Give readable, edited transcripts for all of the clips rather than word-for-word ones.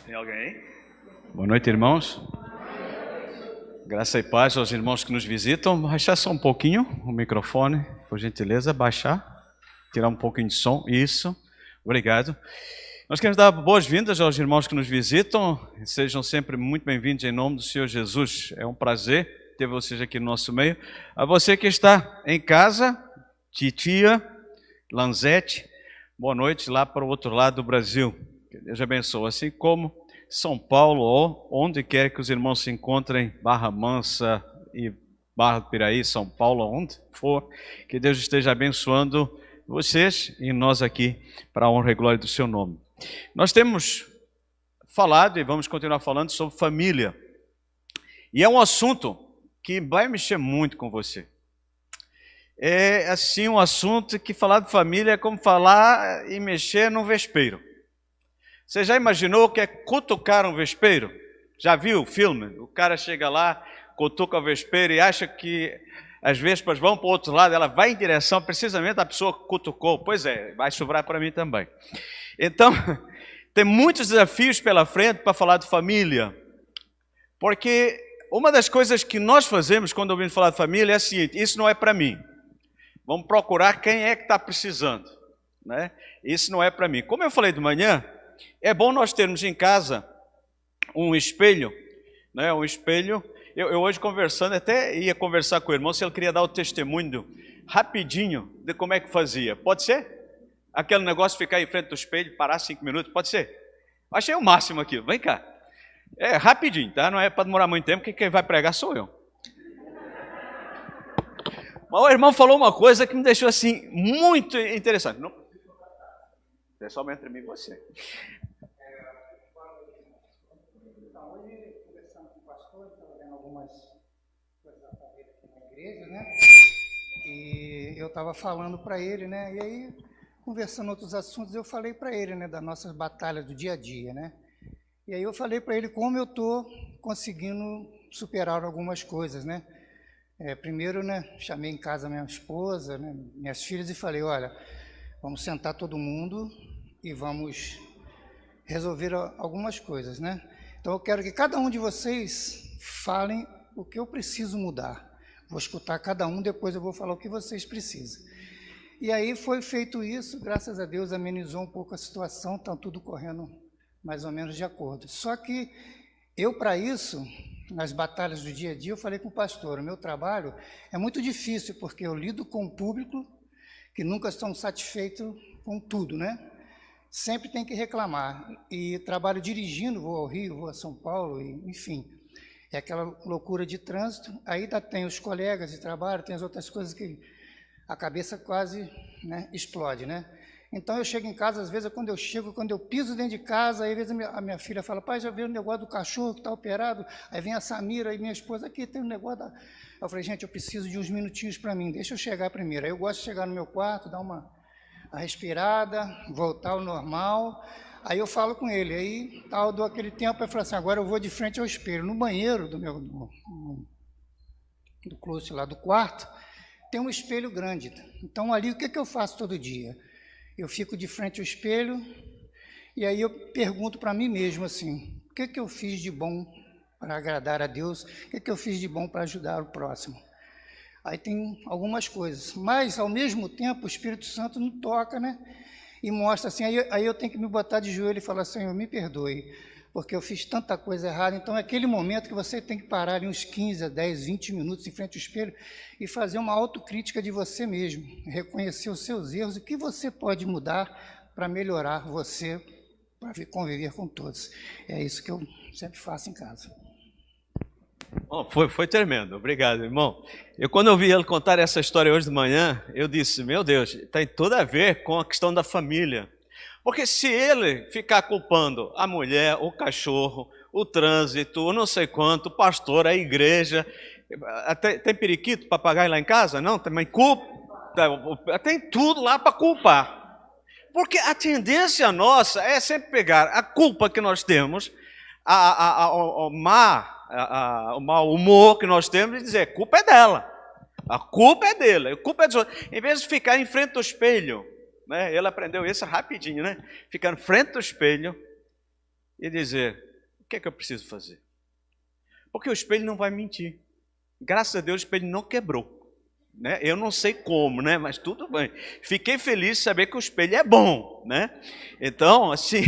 Tem alguém? Boa noite, irmãos. Graça e paz aos irmãos que nos visitam. Baixar só um pouquinho o microfone, por gentileza, baixar, tirar um pouquinho de som. Isso, obrigado. Nós queremos dar boas-vindas aos irmãos que nos visitam. Sejam sempre muito bem-vindos em nome do Senhor Jesus. É um prazer ter vocês aqui no nosso meio. A você que está em casa, titia, Lanzete, boa noite lá para o outro lado do Brasil. Que Deus abençoe. Assim como São Paulo, ou onde quer que os irmãos se encontrem, Barra Mansa e Barra do Piraí, São Paulo, onde for, que Deus esteja abençoando vocês e nós aqui para a honra e glória do seu nome. Nós temos falado e vamos continuar falando sobre família. E é um assunto que vai mexer muito com você. É assim um assunto que falar de família é como falar e mexer num vespeiro. Você já imaginou o que é cutucar um vespeiro? Já viu o filme? O cara chega lá, cutuca o vespeiro e acha que as vespas vão para o outro lado, ela vai em direção precisamente à pessoa que cutucou. Pois é, vai sobrar para mim também. Então, tem muitos desafios pela frente para falar de família. Porque uma das coisas que nós fazemos quando ouvimos falar de família é a seguinte: isso não é para mim. Vamos procurar quem é que está precisando, né? Isso não é para mim. Como eu falei de manhã, é bom nós termos em casa um espelho, né? Um espelho. Eu hoje conversando, até ia conversar com o irmão se ele queria dar o testemunho rapidinho de como é que fazia. Pode ser? Aquele negócio de ficar em frente do espelho, parar 5 minutos, pode ser? Achei o máximo aqui, vem cá. É rapidinho, tá? Não é para demorar muito tempo, porque quem vai pregar sou eu. Mas o irmão falou uma coisa que me deixou assim muito interessante. Não, é somente entre mim e você. Hoje, conversando com o pastor, estava vendo algumas coisas da família aqui na igreja, né? E eu estava falando para ele, né? E aí, conversando outros assuntos, eu falei para ele, né? Das nossas batalhas do dia a dia, né? E aí eu falei para ele como eu estou conseguindo superar algumas coisas, né? Primeiro, né? Chamei em casa minha esposa, né, minhas filhas e falei: olha, vamos sentar todo mundo e vamos resolver algumas coisas, né? Então eu quero que cada um de vocês falem o que eu preciso mudar. Vou escutar cada um, depois eu vou falar o que vocês precisam. E aí foi feito isso, graças a Deus amenizou um pouco a situação, está tudo correndo mais ou menos de acordo. Só que eu, para isso, nas batalhas do dia a dia, eu falei com o pastor, o meu trabalho é muito difícil, porque eu lido com o público que nunca estão satisfeitos com tudo, né? Sempre tem que reclamar. E trabalho dirigindo, vou ao Rio, vou a São Paulo, enfim. É aquela loucura de trânsito. Aí tem os colegas de trabalho, tem as outras coisas que a cabeça quase, né, explode, né? Então eu chego em casa, às vezes quando eu piso dentro de casa, aí às vezes a minha filha fala: pai, já viu o negócio do cachorro que está operado? Aí vem a Samira e minha esposa: aqui tem um negócio da... Eu falei: gente, eu preciso de uns minutinhos para mim, deixa eu chegar primeiro. Aí eu gosto de chegar no meu quarto, dar uma respirada, voltar ao normal. Aí eu falo com ele, aí eu dou aquele tempo, eu falo assim: agora eu vou de frente ao espelho. No banheiro do closet lá do quarto, tem um espelho grande. Então ali o que eu faço todo dia? Eu fico de frente ao espelho e aí eu pergunto para mim mesmo assim: o que eu fiz de bom para agradar a Deus? O que eu fiz de bom para ajudar o próximo? Aí tem algumas coisas, mas ao mesmo tempo o Espírito Santo me toca, né? E mostra assim, aí eu tenho que me botar de joelho e falar: Senhor, me perdoe, porque eu fiz tanta coisa errada. Então é aquele momento que você tem que parar ali uns 15, 10, 20 minutos em frente ao espelho e fazer uma autocrítica de você mesmo, reconhecer os seus erros e o que você pode mudar para melhorar você, para conviver com todos. É isso que eu sempre faço em casa. Oh, foi tremendo, obrigado, irmão. Quando eu vi ele contar essa história hoje de manhã, eu disse: meu Deus, tem tudo a ver com a questão da família. Porque se ele ficar culpando a mulher, o cachorro, o trânsito, o não sei quanto, o pastor, a igreja, tem periquito, papagaio lá em casa? Não, também culpa, tem tudo lá para culpar. Porque a tendência nossa é sempre pegar a culpa que nós temos, o mau humor que nós temos e dizer: a culpa é dela, a culpa é dele, a culpa é dos outros. Em vez de ficar em frente ao espelho, né? Ele aprendeu isso rapidinho, né? Ficar em frente ao espelho e dizer, o que é que eu preciso fazer? Porque o espelho não vai mentir. Graças a Deus o espelho não quebrou. Né? Eu não sei como, né? Mas tudo bem. Fiquei feliz de saber que o espelho é bom, né? Então, assim,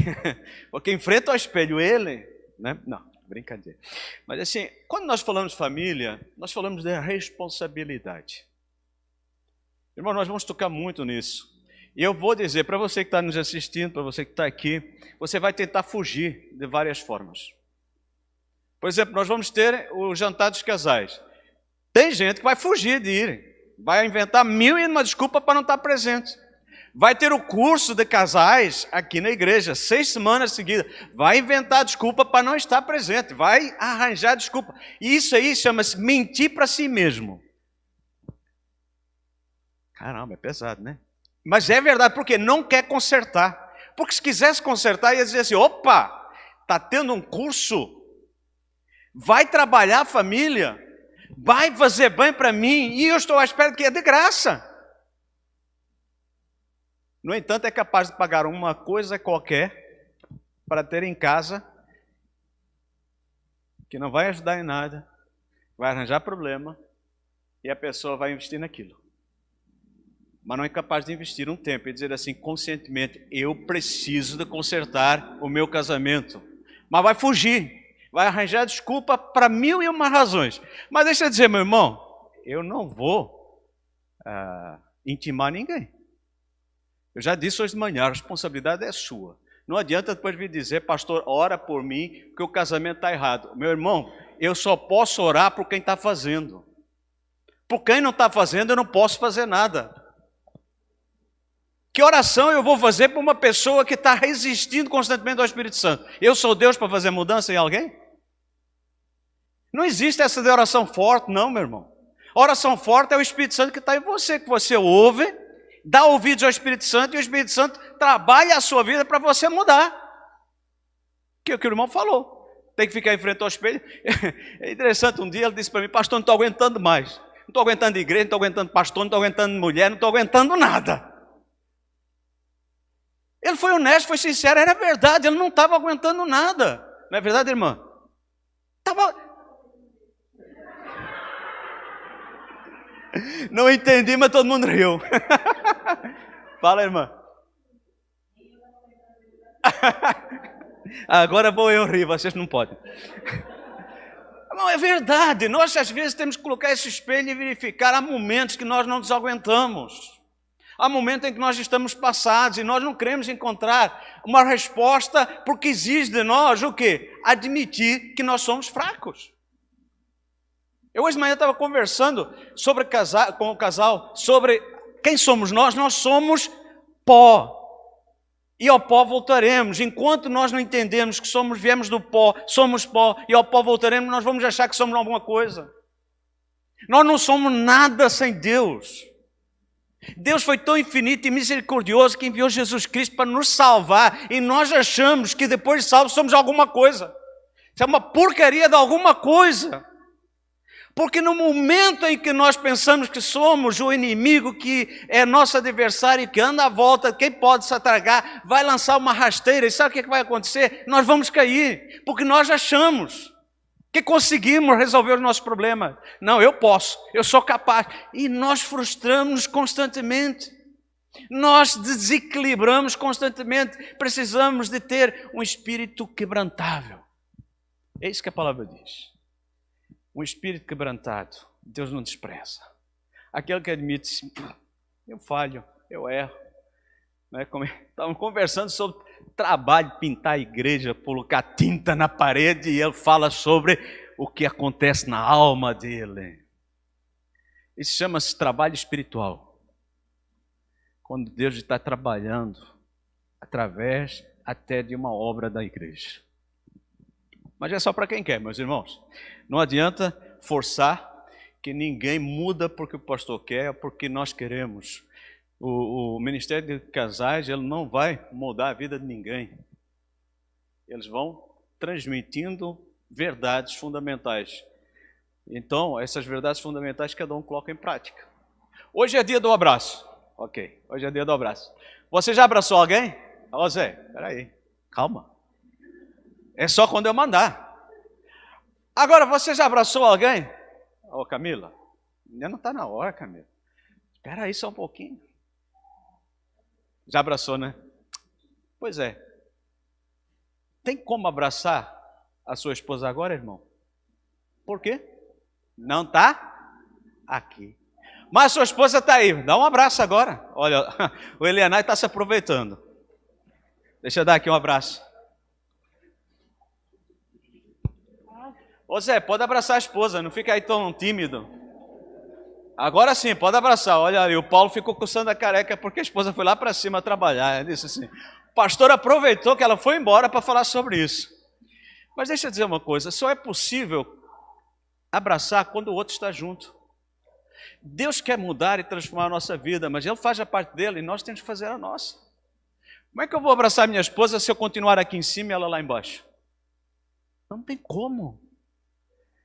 porque enfrenta o espelho ele, né? Não, brincadeira. Mas assim, quando nós falamos família, nós falamos da responsabilidade. Irmão, nós vamos tocar muito nisso. E eu vou dizer para você que está nos assistindo, para você que está aqui, você vai tentar fugir de várias formas. Por exemplo, nós vamos ter o jantar dos casais. Tem gente que vai fugir de ir. Vai inventar 1001 desculpa para não estar presente. Vai ter o curso de casais aqui na igreja, 6 semanas seguidas. Vai inventar desculpa para não estar presente. Vai arranjar desculpa. E isso aí chama-se mentir para si mesmo. Caramba, é pesado, né? Mas é verdade, porque não quer consertar. Porque se quisesse consertar, ia dizer assim, opa, está tendo um curso, vai trabalhar a família, vai fazer bem para mim, e eu estou à espera de que é de graça. No entanto, é capaz de pagar uma coisa qualquer para ter em casa, que não vai ajudar em nada, vai arranjar problema, e a pessoa vai investir naquilo. Mas não é capaz de investir um tempo e dizer assim, conscientemente, eu preciso de consertar o meu casamento. Mas vai fugir, vai arranjar desculpa para 1001 razões. Mas deixa eu dizer, meu irmão, eu não vou intimar ninguém. Eu já disse hoje de manhã, a responsabilidade é sua. Não adianta depois vir dizer, pastor, ora por mim, porque o casamento está errado. Meu irmão, eu só posso orar por quem está fazendo. Por quem não está fazendo, eu não posso fazer nada. Que oração eu vou fazer para uma pessoa que está resistindo constantemente ao Espírito Santo? Eu sou Deus para fazer mudança em alguém? Não existe essa de oração forte, não, meu irmão. A oração forte é o Espírito Santo que está em você, que você ouve, dá ouvidos ao Espírito Santo, e o Espírito Santo trabalha a sua vida para você mudar. Que é o que o irmão falou. Tem que ficar em frente ao espelho. É interessante, um dia ele disse para mim, pastor, não estou aguentando mais. Não estou aguentando igreja, não estou aguentando pastor, não estou aguentando mulher, não estou aguentando nada. Ele foi honesto, foi sincero, era verdade, ele não estava aguentando nada. Não é verdade, irmã? Não entendi, mas todo mundo riu. Fala, irmã. Agora vou eu rir, vocês não podem. Não, é verdade, nós às vezes temos que colocar esse espelho e verificar, há momentos que nós não nos aguentamos. Há momentos em que nós estamos passados e nós não queremos encontrar uma resposta porque exige de nós o quê? Admitir que nós somos fracos. Eu hoje de manhã estava conversando com o casal sobre quem somos nós. Nós somos pó. E ao pó voltaremos. Enquanto nós não entendemos que viemos do pó, somos pó, e ao pó voltaremos, nós vamos achar que somos alguma coisa. Nós não somos nada sem Deus. Deus foi tão infinito e misericordioso que enviou Jesus Cristo para nos salvar, e nós achamos que depois de salvos somos alguma coisa. Isso é uma porcaria de alguma coisa. Porque no momento em que nós pensamos que somos o inimigo, que é nosso adversário, que anda à volta, quem pode se atragar, vai lançar uma rasteira, e sabe o que vai acontecer? Nós vamos cair, porque nós achamos que conseguimos resolver os nossos problemas. Não, eu posso, eu sou capaz. E nós frustramos constantemente. Nós desequilibramos constantemente. Precisamos de ter um espírito quebrantável. É isso que a palavra diz. Um espírito quebrantado, Deus não despreza. Aquele que admite, eu falho, eu erro. Estavam conversando sobre trabalho, pintar a igreja, colocar tinta na parede, e ele fala sobre o que acontece na alma dele. Isso chama-se trabalho espiritual. Quando Deus está trabalhando através até de uma obra da igreja. Mas é só para quem quer, meus irmãos. Não adianta forçar, que ninguém muda porque o pastor quer, porque nós queremos. O Ministério de Casais, ele não vai mudar a vida de ninguém. Eles vão transmitindo verdades fundamentais. Então, essas verdades fundamentais cada um coloca em prática. Hoje é dia do abraço. Ok, hoje é dia do abraço. Você já abraçou alguém? Ô Zé, peraí, calma. É só quando eu mandar. Agora, você já abraçou alguém? Ô, Camila, ainda não está na hora, Camila. Espera aí só um pouquinho. Já abraçou, né? Pois é. Tem como abraçar a sua esposa agora, irmão? Por quê? Não está aqui. Mas a sua esposa está aí. Dá um abraço agora. Olha, o Elianai está se aproveitando. Deixa eu dar aqui um abraço. Ô Zé, pode abraçar a esposa, não fica aí tão tímido. Agora sim, pode abraçar. Olha ali, o Paulo ficou coçando a careca porque a esposa foi lá para cima trabalhar. Ele disse assim, o pastor aproveitou que ela foi embora para falar sobre isso. Mas deixa eu dizer uma coisa, só é possível abraçar quando o outro está junto. Deus quer mudar e transformar a nossa vida, mas Ele faz a parte dele e nós temos que fazer a nossa. Como é que eu vou abraçar minha esposa se eu continuar aqui em cima e ela lá embaixo? Não tem como.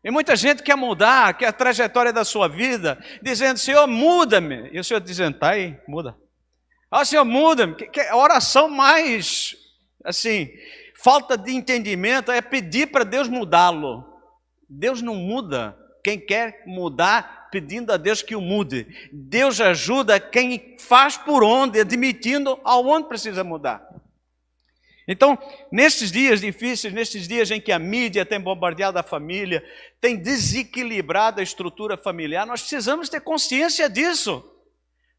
E muita gente quer mudar, quer a trajetória da sua vida, dizendo, Senhor, muda-me. E o Senhor dizendo, tá aí, muda. Ah, Senhor, muda-me. A oração mais, assim, falta de entendimento é pedir para Deus mudá-lo. Deus não muda quem quer mudar pedindo a Deus que o mude. Deus ajuda quem faz por onde, admitindo aonde precisa mudar. Então, nesses dias difíceis, nesses dias em que a mídia tem bombardeado a família, tem desequilibrado a estrutura familiar, nós precisamos ter consciência disso.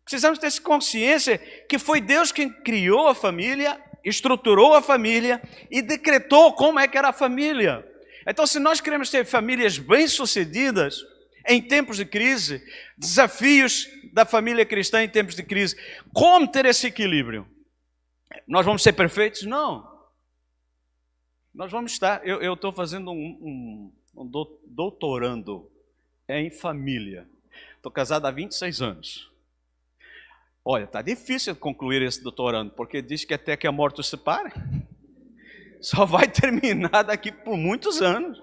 Precisamos ter consciência que foi Deus quem criou a família, estruturou a família e decretou como é que era a família. Então, se nós queremos ter famílias bem-sucedidas em tempos de crise, desafios da família cristã em tempos de crise, como ter esse equilíbrio? Nós vamos ser perfeitos? Não. Nós vamos estar... Eu estou fazendo um doutorando em família. Estou casado há 26 anos. Olha, está difícil concluir esse doutorando, porque diz que até que a morte os separe. Só vai terminar daqui por muitos anos.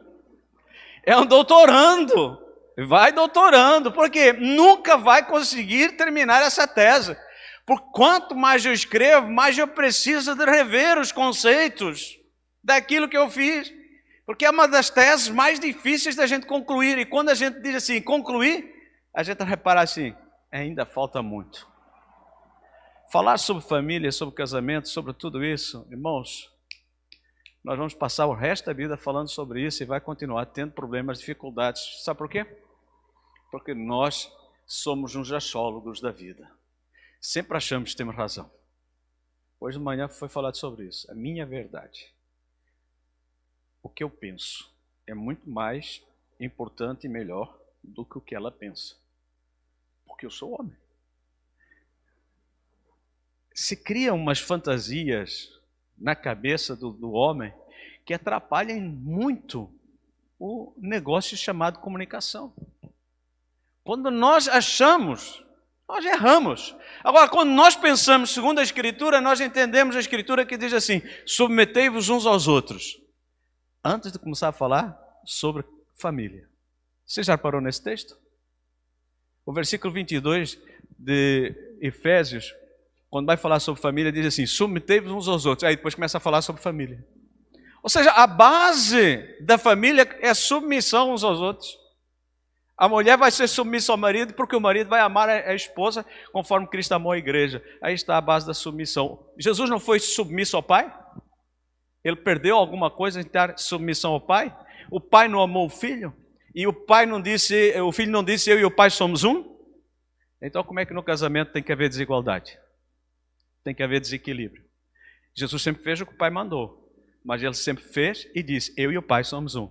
É um doutorando. Vai doutorando, porque nunca vai conseguir terminar essa tese. Por quanto mais eu escrevo, mais eu preciso de rever os conceitos daquilo que eu fiz. Porque é uma das teses mais difíceis da gente concluir. E quando a gente diz assim, concluir, a gente repara assim, ainda falta muito. Falar sobre família, sobre casamento, sobre tudo isso, irmãos, nós vamos passar o resto da vida falando sobre isso e vai continuar tendo problemas, dificuldades. Sabe por quê? Porque nós somos uns geólogos da vida. Sempre achamos que temos razão. Hoje de manhã foi falado sobre isso. A minha verdade. O que eu penso é muito mais importante e melhor do que o que ela pensa. Porque eu sou homem. Se criam umas fantasias na cabeça do homem que atrapalham muito o negócio chamado comunicação. Quando nós achamos... nós erramos. Agora, quando nós pensamos segundo a Escritura, nós entendemos a Escritura que diz assim, submetei-vos uns aos outros. Antes de começar a falar sobre família. Você já parou nesse texto? O versículo 22 de Efésios, quando vai falar sobre família, diz assim, submetei-vos uns aos outros. Aí depois começa a falar sobre família. Ou seja, a base da família é submissão uns aos outros. A mulher vai ser submissa ao marido porque o marido vai amar a esposa conforme Cristo amou a igreja. Aí está a base da submissão. Jesus não foi submisso ao pai? Ele perdeu alguma coisa em ter submissão ao pai? O pai não amou o filho? E o pai não disse, o filho não disse, eu e o pai somos um? Então como é que no casamento tem que haver desigualdade? Tem que haver desequilíbrio. Jesus sempre fez o que o pai mandou, mas ele sempre fez e disse, eu e o pai somos um.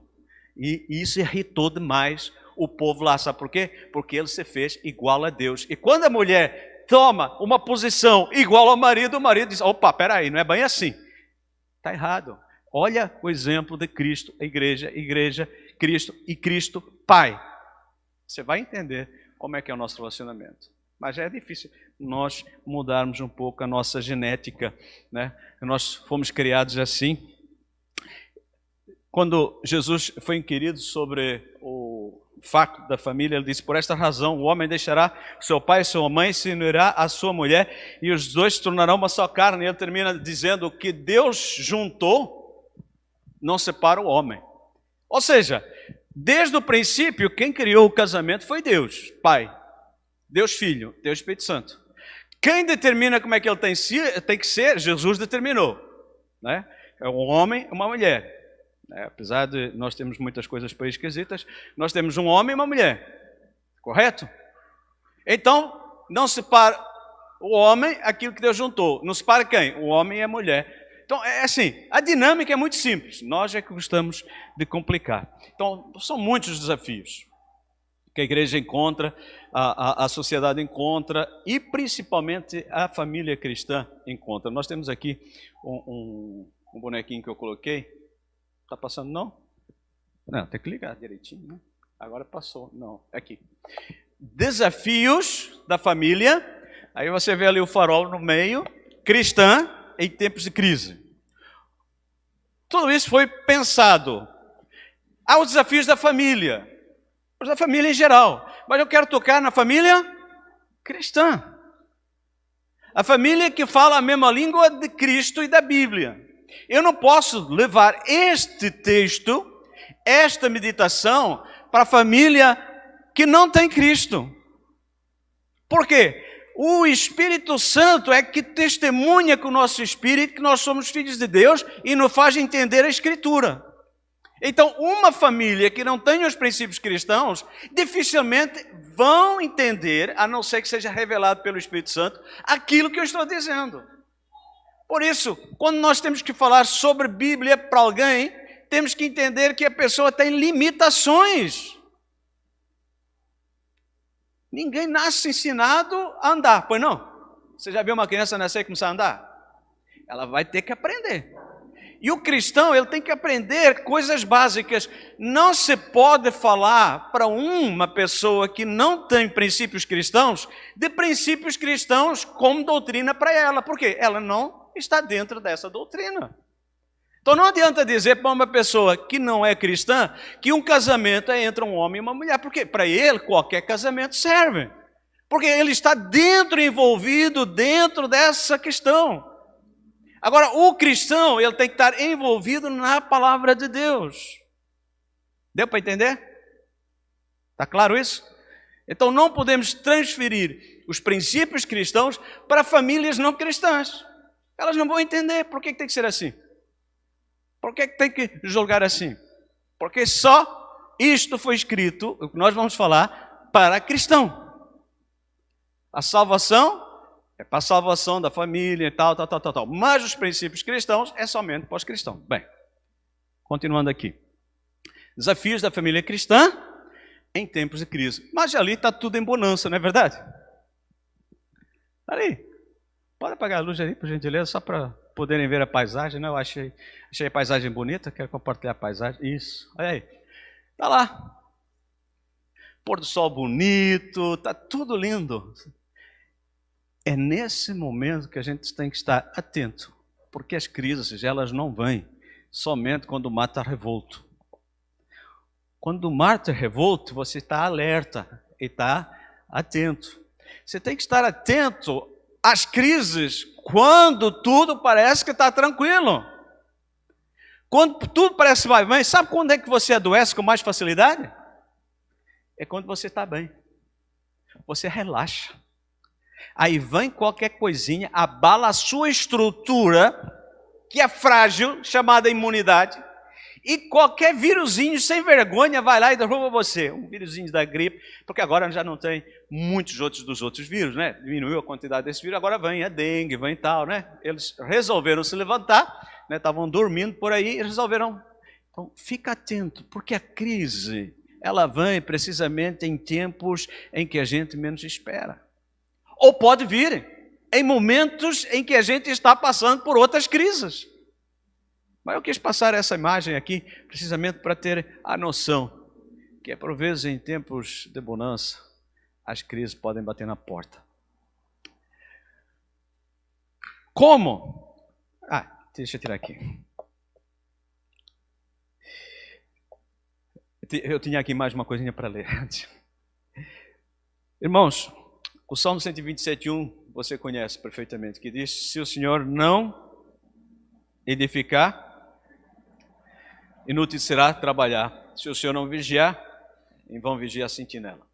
E isso irritou demais o povo lá, sabe por quê? Porque ele se fez igual a Deus. E quando a mulher toma uma posição igual ao marido, o marido diz, opa, peraí, não é bem assim. Está errado. Olha o exemplo de Cristo, a igreja, Cristo e Cristo Pai. Você vai entender como é que é o nosso relacionamento. Mas é difícil nós mudarmos um pouco a nossa genética, né? Nós fomos criados assim. Quando Jesus foi inquirido sobre o facto da família, ele disse, por esta razão o homem deixará seu pai e sua mãe, se unirá à sua mulher, e os dois se tornarão uma só carne. E ele termina dizendo que Deus juntou, não separa o homem. Ou seja, desde o princípio, quem criou o casamento foi Deus, Pai, Deus Filho, Deus Espírito Santo. Quem determina como é que ele tem que ser, Jesus determinou, né? É um homem e uma mulher. Apesar de nós termos muitas coisas por aí esquisitas, nós temos um homem e uma mulher, correto? Então, não separa o homem aquilo que Deus juntou. Não separa quem? O homem e a mulher. Então, é assim, a dinâmica é muito simples. Nós é que gostamos de complicar. Então, são muitos os desafios que a igreja encontra, a sociedade encontra e principalmente a família cristã encontra. Nós temos aqui um bonequinho que eu coloquei. Está passando, não? Não, tem que ligar direitinho, né? Agora passou. Não, aqui. Desafios da família. Aí você vê ali o farol no meio. Cristã em tempos de crise. Tudo isso foi pensado. Há os desafios da família. Os da família em geral. Mas eu quero tocar na família cristã. A família que fala a mesma língua de Cristo e da Bíblia. Eu não posso levar este texto, esta meditação, para a família que não tem Cristo. Por quê? O Espírito Santo é que testemunha com o nosso espírito que nós somos filhos de Deus e nos faz entender a Escritura. Então, uma família que não tem os princípios cristãos, dificilmente vão entender, a não ser que seja revelado pelo Espírito Santo, aquilo que eu estou dizendo. Por isso, quando nós temos que falar sobre Bíblia para alguém, temos que entender que a pessoa tem limitações. Ninguém nasce ensinado a andar, pois não? Você já viu uma criança nascer e começar a andar? Ela vai ter que aprender. E o cristão, ele tem que aprender coisas básicas. Não se pode falar para uma pessoa que não tem princípios cristãos, de princípios cristãos como doutrina para ela. Por quê? Ela não está dentro dessa doutrina. Então não adianta dizer para uma pessoa que não é cristã que um casamento é entre um homem e uma mulher, porque para ele qualquer casamento serve. Porque ele está envolvido dentro dessa questão. Agora, o cristão, ele tem que estar envolvido na palavra de Deus. Deu para entender? Está claro isso? Então não podemos transferir os princípios cristãos para famílias não cristãs. Elas não vão entender por que tem que ser assim. Por que tem que julgar assim? Porque só isto foi escrito, o que nós vamos falar, para cristão. A salvação é para a salvação da família e tal. Mas os princípios cristãos é somente para os cristãos. Bem, continuando aqui. Desafios da família cristã em tempos de crise. Mas ali está tudo em bonança, não é verdade? Ali. Pode apagar a luz ali, por gentileza, só para poderem ver a paisagem, né? Eu achei a paisagem bonita, quero compartilhar a paisagem. Isso, olha aí. Está lá. Pôr do sol bonito, está tudo lindo. É nesse momento que a gente tem que estar atento, porque as crises, elas não vêm somente quando o mar está revolto. Quando o mar está revolto, você está alerta e está atento. Você tem que estar atento às crises quando tudo parece que está tranquilo. Quando tudo parece vai bem, sabe quando é que você adoece com mais facilidade? É quando você está bem. Você relaxa. Aí vem qualquer coisinha, abala a sua estrutura, que é frágil, chamada imunidade, e qualquer vírusinho sem vergonha vai lá e derruba você. Um vírusinho da gripe, porque agora já não tem muitos dos outros vírus, né? Diminuiu a quantidade desse vírus, agora vem a dengue, vem tal, né? Eles resolveram se levantar, né? Estavam dormindo por aí e resolveram. Então, fica atento, porque a crise, ela vem precisamente em tempos em que a gente menos espera. Ou pode vir em momentos em que a gente está passando por outras crises. Mas eu quis passar essa imagem aqui precisamente para ter a noção que, por vezes, em tempos de bonança, as crises podem bater na porta. Como? Deixa eu tirar aqui. Eu tinha aqui mais uma coisinha para ler antes. Irmãos, o Salmo 127:1, você conhece perfeitamente, que diz: se o Senhor não edificar, inútil será trabalhar. Se o Senhor não vigiar, em vão vigia a sentinela.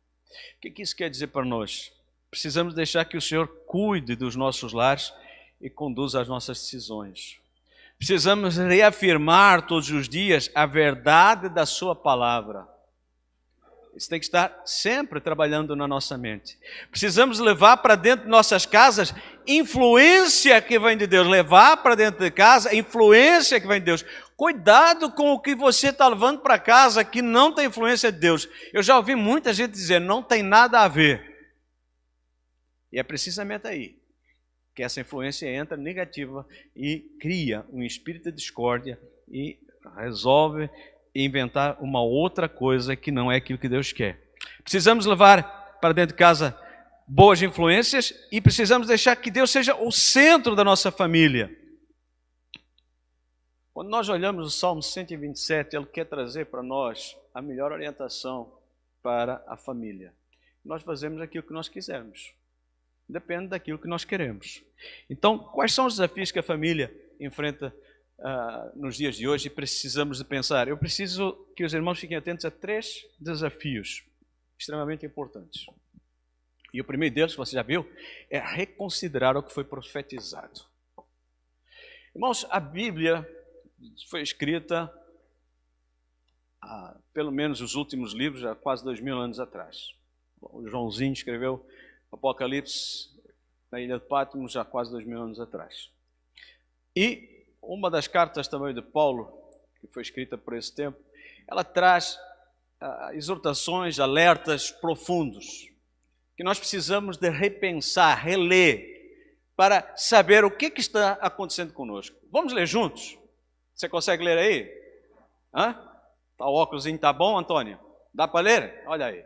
O que isso quer dizer para nós? Precisamos deixar que o Senhor cuide dos nossos lares e conduza as nossas decisões. Precisamos reafirmar todos os dias a verdade da sua palavra. Isso tem que estar sempre trabalhando na nossa mente. Precisamos levar para dentro de nossas casas influência que vem de Deus. Levar para dentro de casa influência que vem de Deus. Cuidado com o que você está levando para casa que não tem influência de Deus. Eu já ouvi muita gente dizer, não tem nada a ver. E é precisamente aí que essa influência entra negativa e cria um espírito de discórdia e resolve inventar uma outra coisa que não é aquilo que Deus quer. Precisamos levar para dentro de casa boas influências e precisamos deixar que Deus seja o centro da nossa família. Quando nós olhamos o Salmo 127, ele quer trazer para nós a melhor orientação para a família. Nós fazemos aquilo que nós quisermos. Depende daquilo que nós queremos. Então, quais são os desafios que a família enfrenta nos dias de hoje e precisamos de pensar? Eu preciso que os irmãos fiquem atentos a 3 desafios extremamente importantes. E o primeiro deles, você já viu, é reconsiderar o que foi profetizado. Irmãos, a Bíblia foi escrita há pelo menos os últimos livros, há quase 2000 anos atrás. O Joãozinho escreveu Apocalipse na Ilha de Patmos há quase 2000 anos atrás. E uma das cartas também de Paulo, que foi escrita por esse tempo, ela traz exortações, alertas profundos, que nós precisamos de repensar, reler, para saber o que está acontecendo conosco. Vamos ler juntos? Você consegue ler aí? O óculosinho está bom, Antônio? Dá para ler? Olha aí.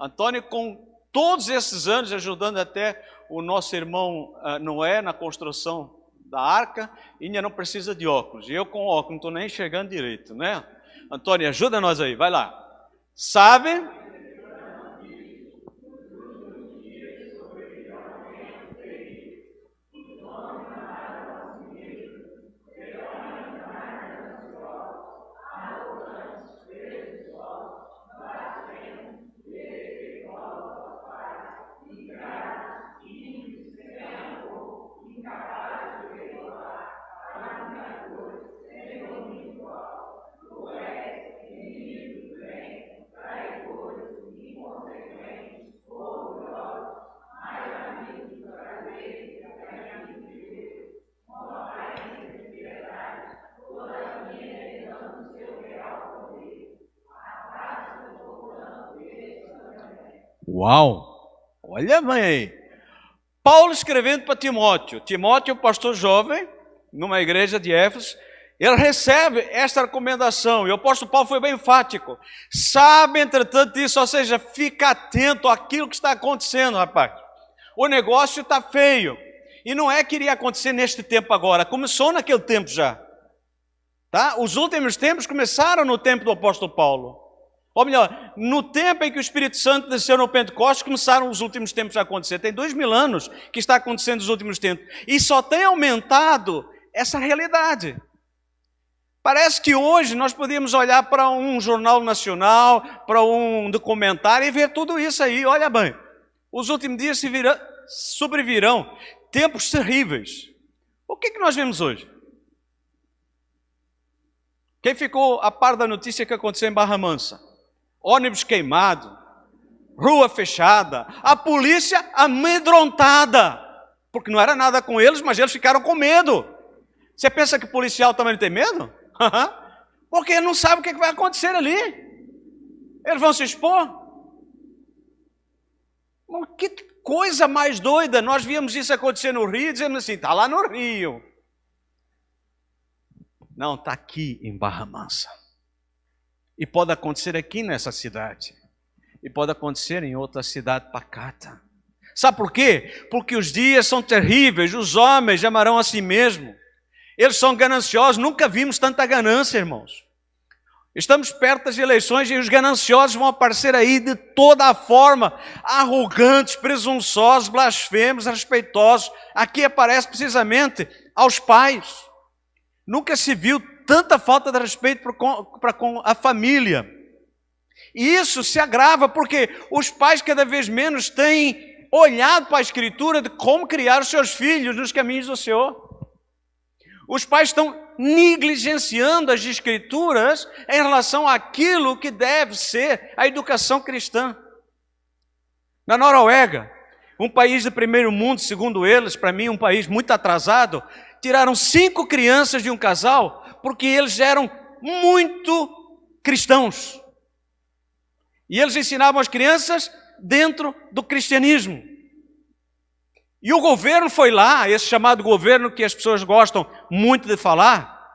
Antônio, com todos esses anos, ajudando até o nosso irmão Noé na construção da arca, e ainda não precisa de óculos. E eu com óculos não estou nem enxergando direito, né? Antônio, ajuda nós aí, vai lá. Sabe? Uau! Olha, mãe aí. Paulo escrevendo para Timóteo. Timóteo, pastor jovem, numa igreja de Éfeso, ele recebe esta recomendação. E o apóstolo Paulo foi bem enfático. Sabe, entretanto, disso, ou seja, fica atento àquilo que está acontecendo, rapaz. O negócio está feio. E não é que iria acontecer neste tempo agora. Começou naquele tempo já. Tá? Os últimos tempos começaram no tempo do apóstolo Paulo. Ou melhor, no tempo em que o Espírito Santo desceu no Pentecostes, começaram os últimos tempos a acontecer. Tem 2000 anos que está acontecendo nos últimos tempos. E só tem aumentado essa realidade. Parece que hoje nós podíamos olhar para um jornal nacional, para um documentário e ver tudo isso aí. Olha bem, os últimos dias sobrevirão tempos terríveis. O que nós vemos hoje? Quem ficou a par da notícia que aconteceu em Barra Mansa? Ônibus queimado, rua fechada, a polícia amedrontada, porque não era nada com eles, mas eles ficaram com medo. Você pensa que o policial também não tem medo? Porque não sabe o que vai acontecer ali. Eles vão se expor. Que coisa mais doida. Nós víamos isso acontecer no Rio, dizendo assim, está lá no Rio. Não, está aqui em Barra Mansa. E pode acontecer aqui nessa cidade. E pode acontecer em outra cidade pacata. Sabe por quê? Porque os dias são terríveis, os homens amarão a si mesmo. Eles são gananciosos, nunca vimos tanta ganância, irmãos. Estamos perto das eleições e os gananciosos vão aparecer aí de toda a forma. Arrogantes, presunçosos, blasfemos, respeitosos. Aqui aparece precisamente aos pais. Nunca se viu tanta falta de respeito para com a família. E isso se agrava porque os pais cada vez menos têm olhado para a Escritura de como criar os seus filhos nos caminhos do Senhor. Os pais estão negligenciando as Escrituras em relação àquilo que deve ser a educação cristã. Na Noruega, um país de primeiro mundo, segundo eles, para mim um país muito atrasado, tiraram 5 crianças de um casal porque eles eram muito cristãos. E eles ensinavam as crianças dentro do cristianismo. E o governo foi lá, esse chamado governo que as pessoas gostam muito de falar,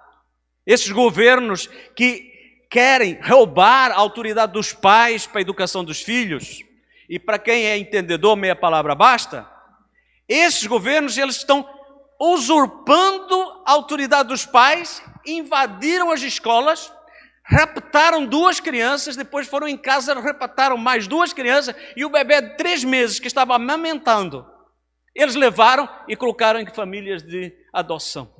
esses governos que querem roubar a autoridade dos pais para a educação dos filhos, e para quem é entendedor, meia palavra basta, esses governos eles estão usurpando a autoridade dos pais, invadiram as escolas, raptaram 2 crianças, depois foram em casa, raptaram mais 2 crianças, e o bebê de 3 meses que estava amamentando, eles levaram e colocaram em famílias de adoção.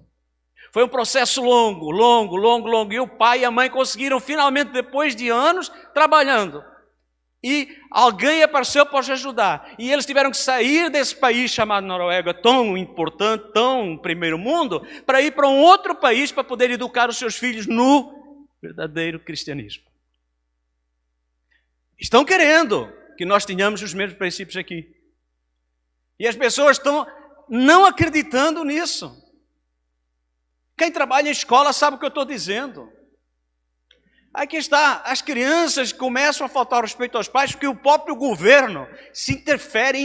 Foi um processo longo, e o pai e a mãe conseguiram finalmente, depois de anos trabalhando, e alguém apareceu para os ajudar, e eles tiveram que sair desse país chamado Noruega, tão importante, tão primeiro mundo, para ir para um outro país para poder educar os seus filhos no verdadeiro cristianismo. Estão querendo que nós tenhamos os mesmos princípios aqui. E as pessoas estão não acreditando nisso. Quem trabalha em escola sabe o que eu estou dizendo. Aqui está, as crianças começam a faltar respeito aos pais porque o próprio governo se interfere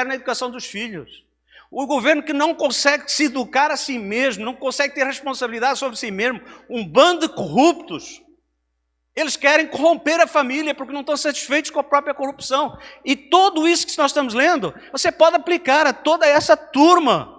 na educação dos filhos. O governo que não consegue se educar a si mesmo, não consegue ter responsabilidade sobre si mesmo, um bando de corruptos. Eles querem corromper a família porque não estão satisfeitos com a própria corrupção. E tudo isso que nós estamos lendo, você pode aplicar a toda essa turma.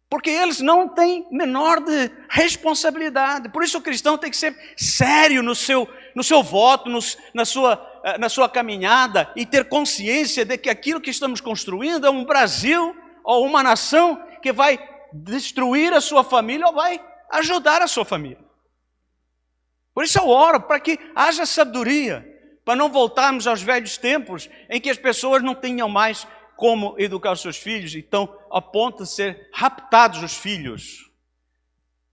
Porque eles não têm menor de responsabilidade. Por isso o cristão tem que ser sério no seu voto, na sua caminhada, e ter consciência de que aquilo que estamos construindo é um Brasil ou uma nação que vai destruir a sua família ou vai ajudar a sua família. Por isso eu oro para que haja sabedoria, para não voltarmos aos velhos tempos em que as pessoas não tinham mais como educar os seus filhos, então a ponto de ser raptados os filhos,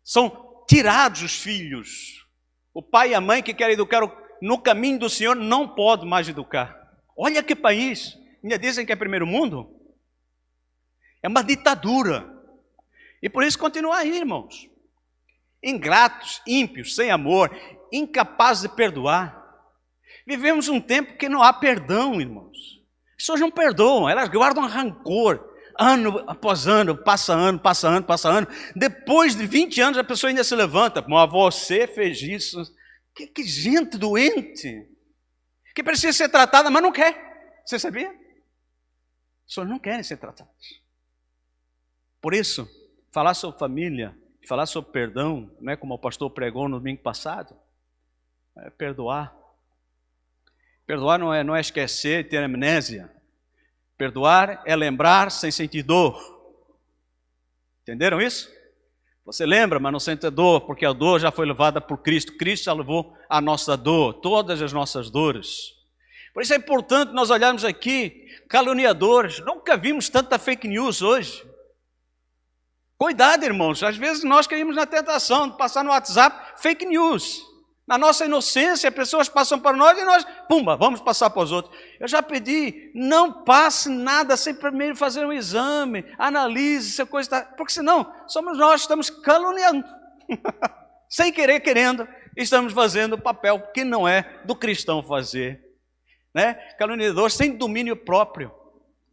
são tirados os filhos. O pai e a mãe que querem educar no caminho do Senhor não pode mais educar. Olha que país, ainda dizem que é primeiro mundo, é uma ditadura, e por isso continua aí, irmãos, ingratos, ímpios, sem amor, incapazes de perdoar. Vivemos um tempo que não há perdão, irmãos. As pessoas não perdoam, elas guardam rancor, ano após ano, passa ano. Depois de 20 anos a pessoa ainda se levanta, mas você fez isso. Que gente doente, que precisa ser tratada, mas não quer. Você sabia? As pessoas não querem ser tratadas. Por isso, falar sobre família, falar sobre perdão, não é como o pastor pregou no domingo passado, é perdoar. Perdoar não é esquecer e ter amnésia. Perdoar é lembrar sem sentir dor. Entenderam isso? Você lembra, mas não sente dor, porque a dor já foi levada por Cristo. Cristo já levou a nossa dor, todas as nossas dores. Por isso é importante nós olharmos aqui, caluniadores. Nunca vimos tanta fake news hoje. Cuidado, irmãos, às vezes nós caímos na tentação de passar no WhatsApp fake news. Na nossa inocência, pessoas passam para nós e nós, pumba, vamos passar para os outros. Eu já pedi, não passe nada sem primeiro fazer um exame, analise se a coisa está... Porque senão, somos nós que estamos caluniando. Sem querer, querendo, estamos fazendo o papel que não é do cristão fazer. Né? Caluniadores sem domínio próprio,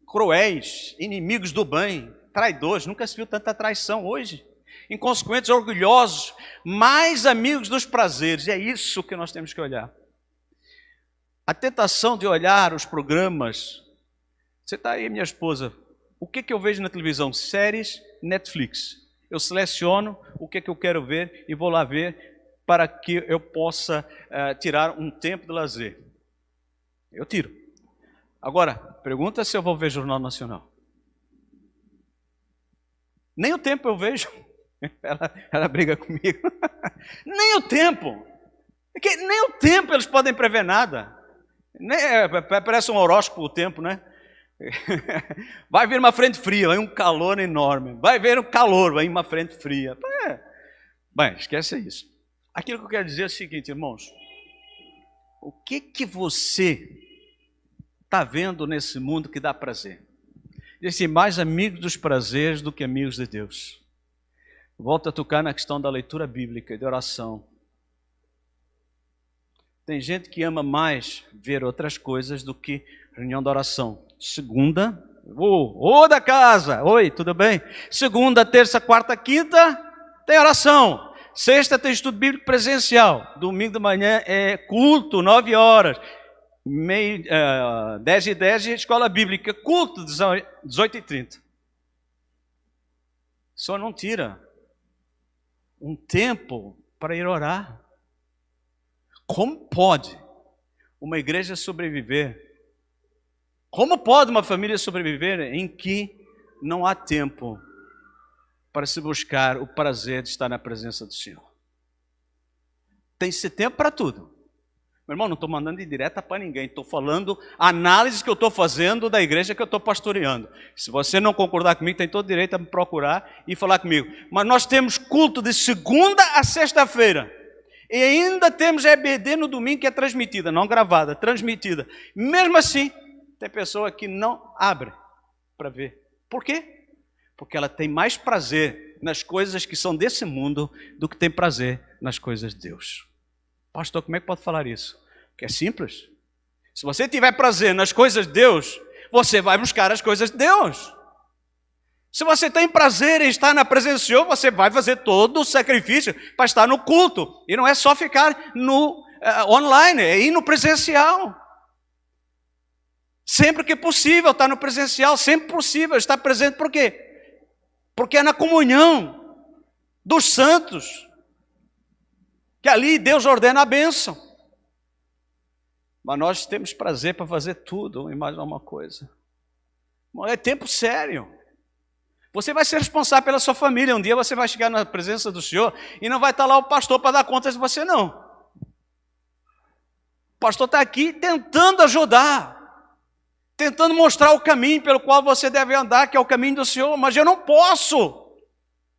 cruéis, inimigos do bem, traidores, nunca se viu tanta traição hoje. Inconsequentes, orgulhosos, mais amigos dos prazeres. E é isso que nós temos que olhar. A tentação de olhar os programas. Você está aí, minha esposa. O que eu vejo na televisão? Séries, Netflix. Eu seleciono o que eu quero ver e vou lá ver para que eu possa tirar um tempo de lazer. Eu tiro. Agora, pergunta se eu vou ver Jornal Nacional. Nem o tempo eu vejo. Ela briga comigo. Nem o tempo. Nem o tempo eles podem prever nada. Parece um horóscopo o tempo, né? Vai vir uma frente fria, vai um calor enorme. Vai vir um calor, vai uma frente fria. Bem, esquece isso. Aquilo que eu quero dizer é o seguinte, irmãos. O que você está vendo nesse mundo que dá prazer? Diz assim, mais amigos dos prazeres do que amigos de Deus. Volto a tocar na questão da leitura bíblica e de oração. Tem gente que ama mais ver outras coisas do que reunião de oração. Segunda, da casa, oi, tudo bem? Segunda, terça, quarta, quinta, tem oração. Sexta tem estudo bíblico presencial. Domingo de manhã é culto, 9 horas. 10h10, escola bíblica, culto, 18h30. Só não tira um tempo para ir orar. Como pode uma igreja sobreviver? Como pode uma família sobreviver em que não há tempo para se buscar o prazer de estar na presença do Senhor? Tem-se tempo para tudo. Meu irmão, não estou mandando indireta para ninguém. Estou falando a análise que eu estou fazendo da igreja que eu estou pastoreando. Se você não concordar comigo, tem todo direito a me procurar e falar comigo. Mas nós temos culto de segunda a sexta-feira. E ainda temos EBD no domingo que é transmitida, não gravada, transmitida. Mesmo assim, tem pessoa que não abre para ver. Por quê? Porque ela tem mais prazer nas coisas que são desse mundo do que tem prazer nas coisas de Deus. Pastor, como é que pode falar isso? Porque é simples. Se você tiver prazer nas coisas de Deus, você vai buscar as coisas de Deus. Se você tem prazer em estar na presença do Senhor, você vai fazer todo o sacrifício para estar no culto. E não é só ficar no online, é ir no presencial. Sempre que possível estar no presencial, sempre possível estar presente. Por quê? Porque é na comunhão dos santos que ali Deus ordena a bênção. Mas nós temos prazer para fazer tudo e mais alguma coisa. É tempo sério. Você vai ser responsável pela sua família. Um dia você vai chegar na presença do Senhor e não vai estar lá o pastor para dar conta de você, não. O pastor está aqui tentando ajudar, tentando mostrar o caminho pelo qual você deve andar, que é o caminho do Senhor, mas eu não posso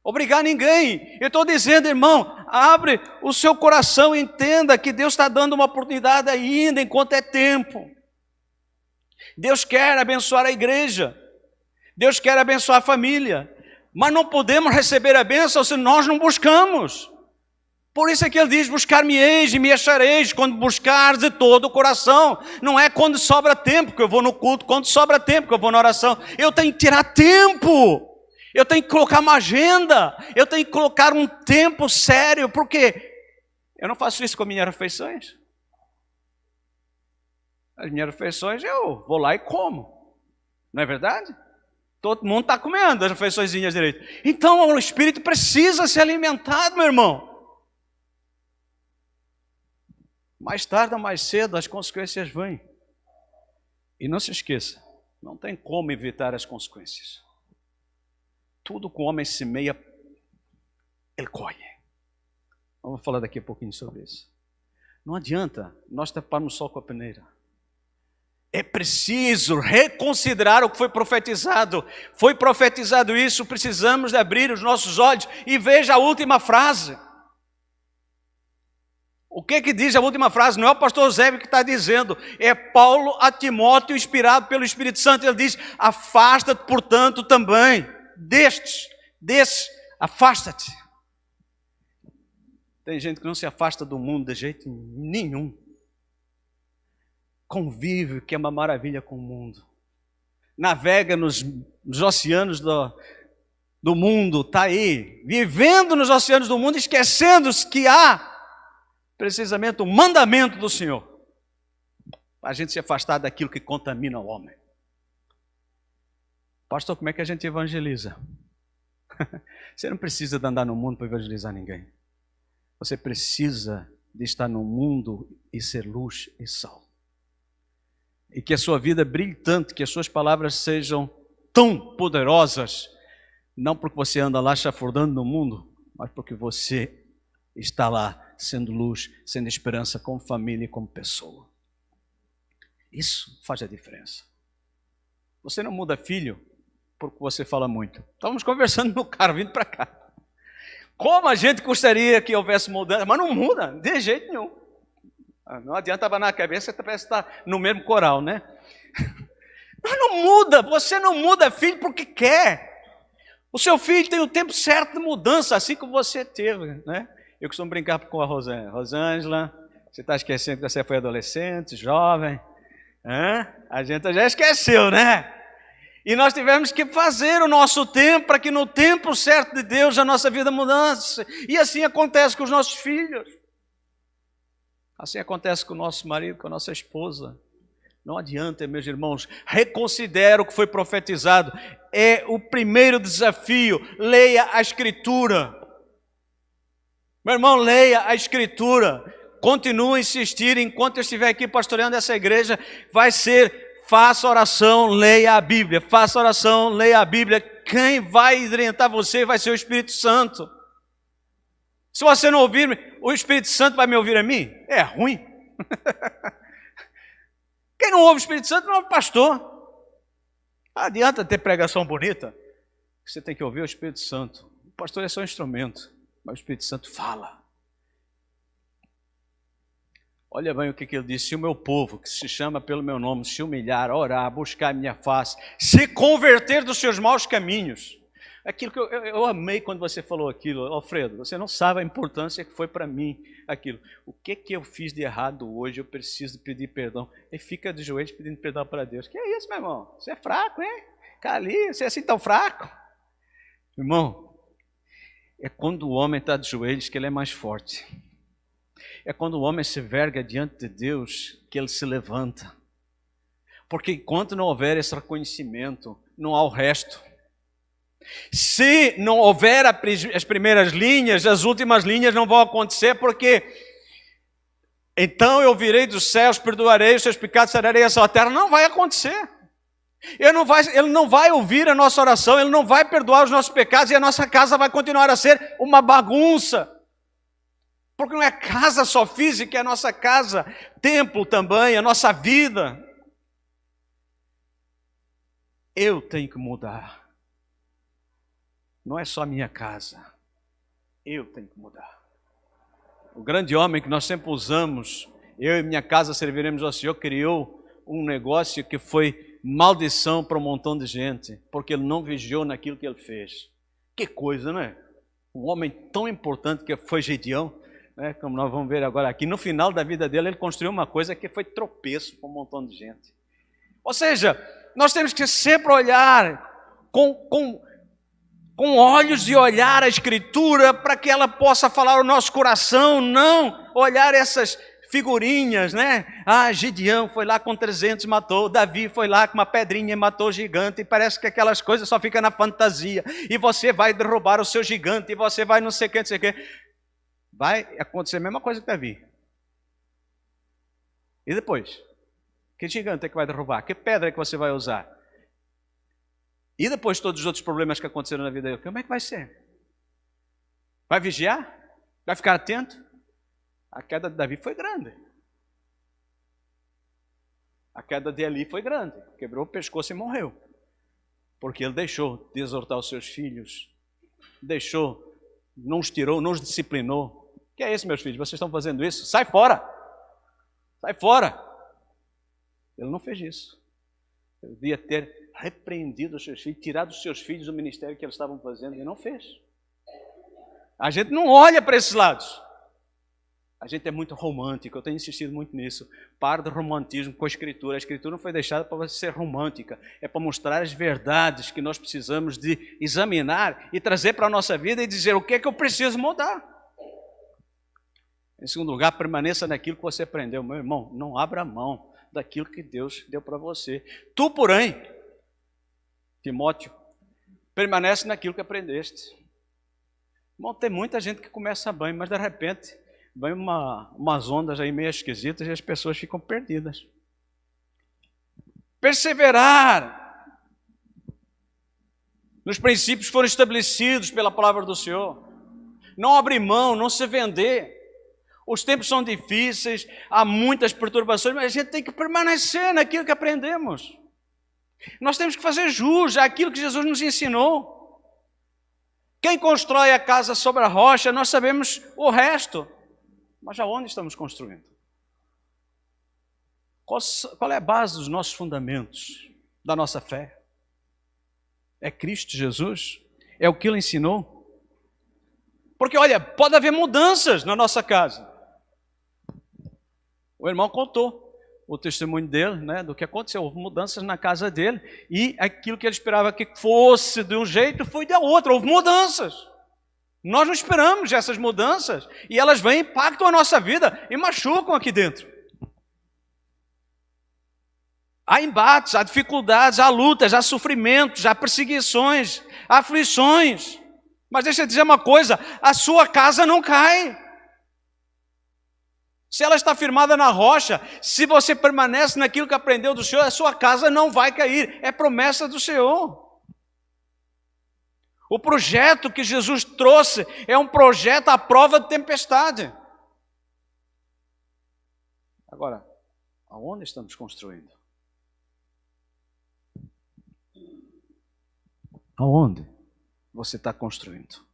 obrigar ninguém. Eu estou dizendo, irmão, abre o seu coração e entenda que Deus está dando uma oportunidade ainda, enquanto é tempo. Deus quer abençoar a igreja. Deus quer abençoar a família, mas não podemos receber a bênção se nós não buscamos. Por isso é que ele diz, buscar-me-eis e me achareis, quando buscar de todo o coração. Não é quando sobra tempo que eu vou no culto, quando sobra tempo que eu vou na oração. Eu tenho que tirar tempo, eu tenho que colocar uma agenda, eu tenho que colocar um tempo sério. Por quê? Eu não faço isso com as minhas refeições. As minhas refeições eu vou lá e como, não é verdade? Todo mundo está comendo as refeiçõezinhas direito. Então o espírito precisa ser alimentado, meu irmão. Mais tarde ou mais cedo as consequências vêm. E não se esqueça, não tem como evitar as consequências. Tudo que o homem semeia, ele colhe. Vamos falar daqui a pouquinho sobre isso. Não adianta nós taparmos só com a peneira. É preciso reconsiderar o que foi profetizado. Foi profetizado isso, precisamos de abrir os nossos olhos. E veja a última frase. O que diz a última frase? Não é o pastor Eusébio que está dizendo. É Paulo a Timóteo, inspirado pelo Espírito Santo. Ele diz, afasta-te, portanto, também desses, afasta-te. Tem gente que não se afasta do mundo de jeito nenhum. Convive, que é uma maravilha com o mundo. Navega nos oceanos do mundo, está aí, vivendo nos oceanos do mundo, esquecendo que há precisamente o mandamento do Senhor. Para a gente se afastar daquilo que contamina o homem. Pastor, como é que a gente evangeliza? Você não precisa de andar no mundo para evangelizar ninguém. Você precisa de estar no mundo e ser luz e sal. E que a sua vida brilhe tanto, que as suas palavras sejam tão poderosas, não porque você anda lá chafurdando no mundo, mas porque você está lá sendo luz, sendo esperança como família e como pessoa. Isso faz a diferença. Você não muda filho porque você fala muito. Estávamos conversando no carro vindo para cá. Como a gente gostaria que houvesse mudança, mas não muda, de jeito nenhum. Não adianta abanar a cabeça, parece que está no mesmo coral, né? Mas não muda, você não muda filho porque quer. O seu filho tem o tempo certo de mudança, assim como você teve, né? Eu costumo brincar com a Rosângela, você está esquecendo que você foi adolescente, jovem, a gente já esqueceu, né? E nós tivemos que fazer o nosso tempo para que no tempo certo de Deus a nossa vida mudasse. E assim acontece com os nossos filhos. Assim acontece com o nosso marido, com a nossa esposa. Não adianta, meus irmãos, reconsidera o que foi profetizado. É o primeiro desafio, leia a Escritura. Meu irmão, leia a Escritura. Continue a insistir, enquanto eu estiver aqui pastoreando essa igreja, vai ser... Faça oração, leia a Bíblia. Faça oração, leia a Bíblia. Quem vai orientar você vai ser o Espírito Santo. Se você não ouvir, o Espírito Santo vai me ouvir a mim? É ruim. Quem não ouve o Espírito Santo não ouve o pastor. Não adianta ter pregação bonita. Você tem que ouvir o Espírito Santo. O pastor é só um instrumento, mas o Espírito Santo fala. Olha bem o que ele disse: se o meu povo, que se chama pelo meu nome, se humilhar, orar, buscar a minha face, se converter dos seus maus caminhos. Aquilo que eu amei quando você falou aquilo, Alfredo, você não sabe a importância que foi para mim aquilo. O que eu fiz de errado hoje, eu preciso pedir perdão. E fica de joelhos pedindo perdão para Deus. Que é isso, meu irmão? Você é fraco, hein? Cali, você é assim tão fraco? Irmão, é quando o homem está de joelhos que ele é mais forte. É quando o homem se verga diante de Deus que ele se levanta. Porque enquanto não houver esse reconhecimento, não há o resto. Se não houver as primeiras linhas, as últimas linhas não vão acontecer, porque então eu virei dos céus, perdoarei os seus pecados, sararei a sua terra. Não vai acontecer. Ele não vai ouvir a nossa oração, ele não vai perdoar os nossos pecados e a nossa casa vai continuar a ser uma bagunça. Porque não é casa só física, é a nossa casa, templo também, a nossa vida. Eu tenho que mudar. Não é só a minha casa. Eu tenho que mudar. O grande homem que nós sempre usamos, eu e minha casa serviremos ao Senhor, criou um negócio que foi maldição para um montão de gente, porque ele não vigiou naquilo que ele fez. Que coisa, não é? Um homem tão importante que foi Gedeão, como nós vamos ver agora aqui, no final da vida dele, ele construiu uma coisa que foi tropeço para um montão de gente. Ou seja, nós temos que sempre olhar com olhos de olhar a Escritura para que ela possa falar ao nosso coração, não olhar essas figurinhas, né? Gedeão foi lá com 300 e matou, Davi foi lá com uma pedrinha e matou o gigante, e parece que aquelas coisas só ficam na fantasia, e você vai derrubar o seu gigante, e você vai não sei o que, não sei o que. Vai acontecer a mesma coisa que Davi. E depois? Que gigante é que vai derrubar? Que pedra é que você vai usar? E depois todos os outros problemas que aconteceram na vida dele? Como é que vai ser? Vai vigiar? Vai ficar atento? A queda de Davi foi grande. A queda de Eli foi grande. Quebrou o pescoço e morreu. Porque ele deixou de exortar os seus filhos. Não os tirou, não os disciplinou. Que é isso, meus filhos? Vocês estão fazendo isso? Sai fora! Sai fora! Ele não fez isso. Ele devia ter repreendido os seus filhos, tirado os seus filhos do ministério que eles estavam fazendo, e não fez. A gente não olha para esses lados. A gente é muito romântico, eu tenho insistido muito nisso. Para do romantismo com a Escritura. A Escritura não foi deixada para você ser romântica, é para mostrar as verdades que nós precisamos de examinar e trazer para a nossa vida e dizer o que é que eu preciso mudar. Em segundo lugar, permaneça naquilo que você aprendeu. Meu irmão, não abra mão daquilo que Deus deu para você. Tu, porém, Timóteo, permanece naquilo que aprendeste. Irmão, tem muita gente que começa bem, mas de repente vem umas ondas aí meio esquisitas e as pessoas ficam perdidas. Perseverar nos princípios que foram estabelecidos pela palavra do Senhor. Não abrir mão, não se vender. Os tempos são difíceis, há muitas perturbações, mas a gente tem que permanecer naquilo que aprendemos. Nós temos que fazer jus àquilo que Jesus nos ensinou. Quem constrói a casa sobre a rocha, nós sabemos o resto. Mas aonde estamos construindo? Qual é a base dos nossos fundamentos, da nossa fé? É Cristo Jesus? É o que Ele ensinou? Porque, olha, pode haver mudanças na nossa casa. O irmão contou o testemunho dele, né, do que aconteceu. Houve mudanças na casa dele e aquilo que ele esperava que fosse de um jeito foi de outro. Houve mudanças. Nós não esperamos essas mudanças e elas vêm, impactam a nossa vida e machucam aqui dentro. Há embates, há dificuldades, há lutas, há sofrimentos, há perseguições, há aflições. Mas deixa eu dizer uma coisa, a sua casa não cai. Se ela está firmada na rocha, se você permanece naquilo que aprendeu do Senhor, a sua casa não vai cair. É promessa do Senhor. O projeto que Jesus trouxe é um projeto à prova de tempestade. Agora, aonde estamos construindo? Aonde você está construindo?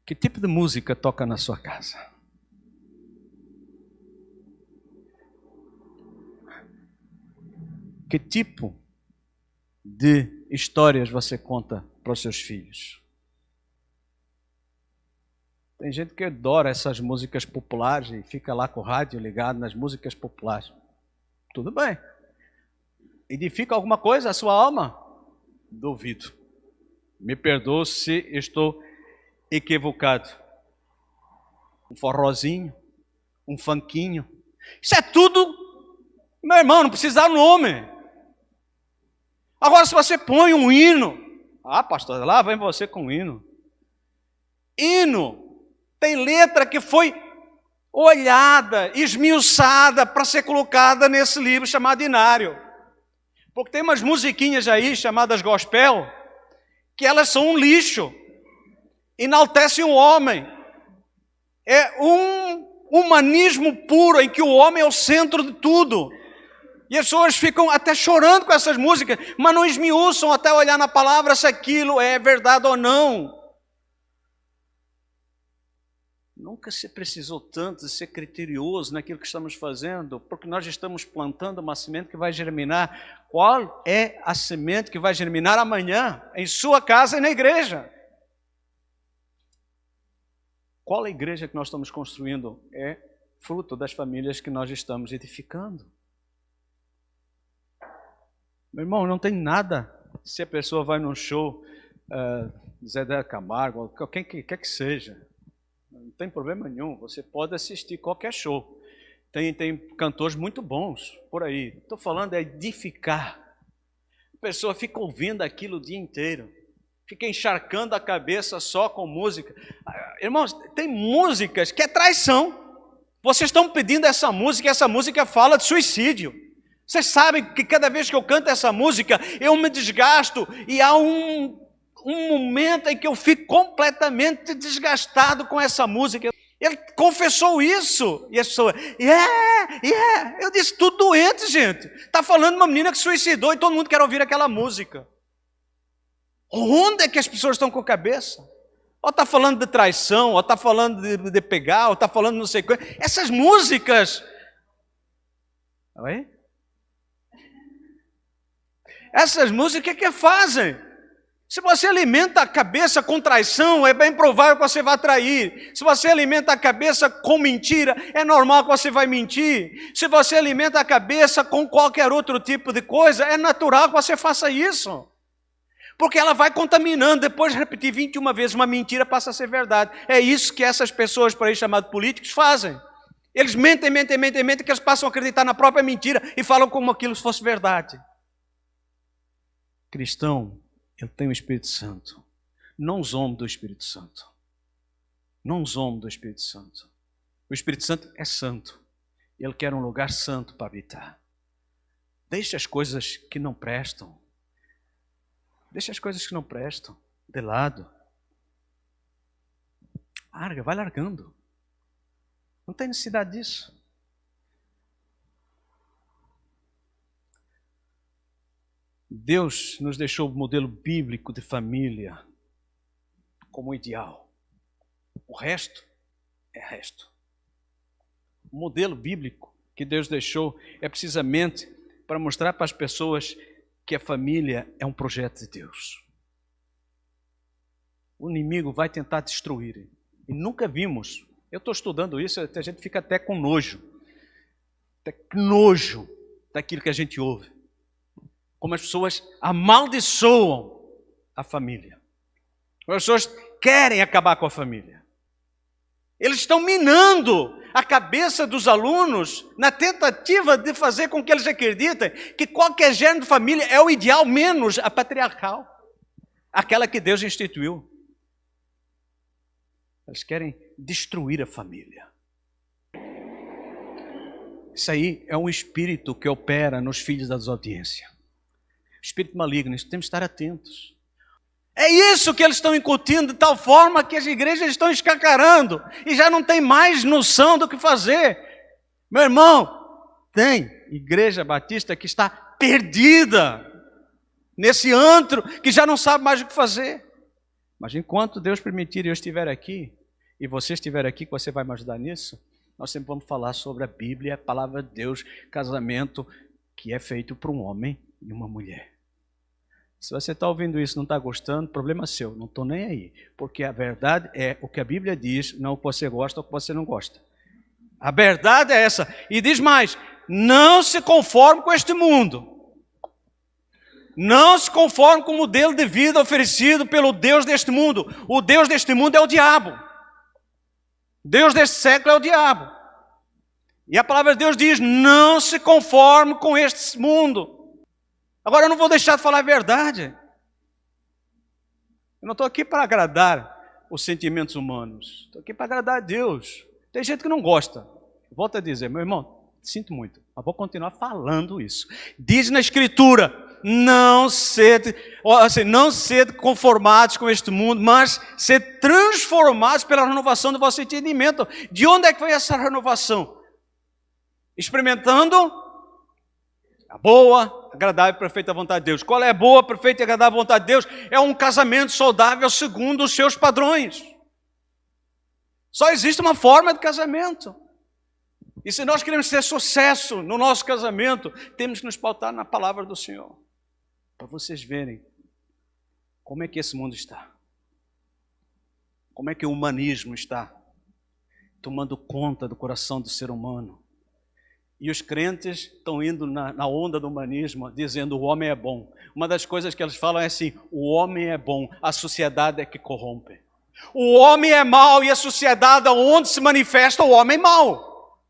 Que tipo de música toca na sua casa? Que tipo de histórias você conta para os seus filhos? Tem gente que adora essas músicas populares e fica lá com o rádio ligado nas músicas populares. Tudo bem. Edifica alguma coisa a sua alma? Duvido. Me perdoe se estou equivocado. Um forrozinho, um funkinho. Isso é tudo, meu irmão, não precisa dar nome. Agora, se você põe um hino, pastor, lá vem você com um hino. Hino tem letra que foi olhada, esmiuçada para ser colocada nesse livro chamado Inário. Porque tem umas musiquinhas aí chamadas gospel, que elas são um lixo, enaltecem o homem. É um humanismo puro em que o homem é o centro de tudo. E as pessoas ficam até chorando com essas músicas, mas não esmiuçam até olhar na palavra se aquilo é verdade ou não. Nunca se precisou tanto de ser criterioso naquilo que estamos fazendo, porque nós estamos plantando uma semente que vai germinar. Qual é a semente que vai germinar amanhã, em sua casa e na igreja? Qual a igreja que nós estamos construindo? É fruto das famílias que nós estamos edificando. Meu irmão, não tem nada se a pessoa vai num show, Zé de Camargo, quem quer que seja. Não tem problema nenhum, você pode assistir qualquer show. Tem cantores muito bons por aí. Estou falando é edificar. A pessoa fica ouvindo aquilo o dia inteiro. Fica encharcando a cabeça só com música. Irmãos, tem músicas que é traição. Vocês estão pedindo essa música fala de suicídio. Vocês sabem que cada vez que eu canto essa música, eu me desgasto e há um momento em que eu fico completamente desgastado com essa música. Ele confessou isso. E as pessoas, Eu disse, tudo doente, gente. Está falando de uma menina que suicidou e todo mundo quer ouvir aquela música. Onde é que as pessoas estão com a cabeça? Ou está falando de traição, ou está falando de pegar, ou está falando de não sei o que. Essas músicas. Oi? Essas músicas, o que fazem? Se você alimenta a cabeça com traição, é bem provável que você vai trair. Se você alimenta a cabeça com mentira, é normal que você vai mentir. Se você alimenta a cabeça com qualquer outro tipo de coisa, é natural que você faça isso. Porque ela vai contaminando, depois de repetir 21 vezes uma mentira passa a ser verdade. É isso que essas pessoas por aí chamadas políticos fazem. Eles mentem, que eles passam a acreditar na própria mentira e falam como aquilo fosse verdade. Cristão, eu tenho o Espírito Santo. Não zombe do Espírito Santo. Não zombe do Espírito Santo. O Espírito Santo é santo. Ele quer um lugar santo para habitar. Deixe as coisas que não prestam. Deixe as coisas que não prestam. de lado. Larga, vai largando. Não tem necessidade disso. Deus nos deixou o modelo bíblico de família como ideal. O resto é resto. O modelo bíblico que Deus deixou é precisamente para mostrar para as pessoas que a família é um projeto de Deus. O inimigo vai tentar destruir. E nunca vimos. Eu estou estudando isso, a gente fica até com nojo. Até com nojo daquilo que a gente ouve. Como as pessoas amaldiçoam a família. As pessoas querem acabar com a família. Eles estão minando a cabeça dos alunos na tentativa de fazer com que eles acreditem que qualquer gênero de família é o ideal, menos a patriarcal. Aquela que Deus instituiu. Eles querem destruir a família. Isso aí é um espírito que opera nos filhos da desobediência. Espírito maligno, temos que estar atentos. É isso que eles estão incutindo de tal forma que as igrejas estão escacarando e já não tem mais noção do que fazer. Meu irmão, tem igreja batista que está perdida nesse antro que já não sabe mais o que fazer. Mas enquanto Deus permitir e eu estiver aqui, e você estiver aqui, que você vai me ajudar nisso, nós sempre vamos falar sobre a Bíblia, a palavra de Deus, casamento que é feito por um homem e uma mulher. Se você está ouvindo isso e não está gostando, problema seu, não estou nem aí. Porque a verdade é o que a Bíblia diz, não o que você gosta ou o que você não gosta. A verdade é essa. E diz mais, não se conforme com este mundo. Não se conforme com o modelo de vida oferecido pelo Deus deste mundo. O Deus deste mundo é o diabo. Deus deste século é o diabo. E a palavra de Deus diz, não se conforme com este mundo. Agora eu não vou deixar de falar a verdade. Eu não estou aqui para agradar os sentimentos humanos. Estou aqui para agradar a Deus. Tem gente que não gosta. Volto a dizer, meu irmão, sinto muito, mas vou continuar falando isso. Diz na Escritura, não sede conformados com este mundo, mas ser transformados pela renovação do vosso entendimento. De onde é que foi essa renovação? Experimentando a boa, agradável e perfeita vontade de Deus. Qual é a boa, perfeita e agradável vontade de Deus? É um casamento saudável segundo os seus padrões. Só existe uma forma de casamento. E se nós queremos ter sucesso no nosso casamento, temos que nos pautar na palavra do Senhor. Para vocês verem como é que esse mundo está. Como é que o humanismo está tomando conta do coração do ser humano. E os crentes estão indo na onda do humanismo, dizendo o homem é bom. Uma das coisas que eles falam é assim, o homem é bom, a sociedade é que corrompe. O homem é mau e a sociedade onde se manifesta o homem mau.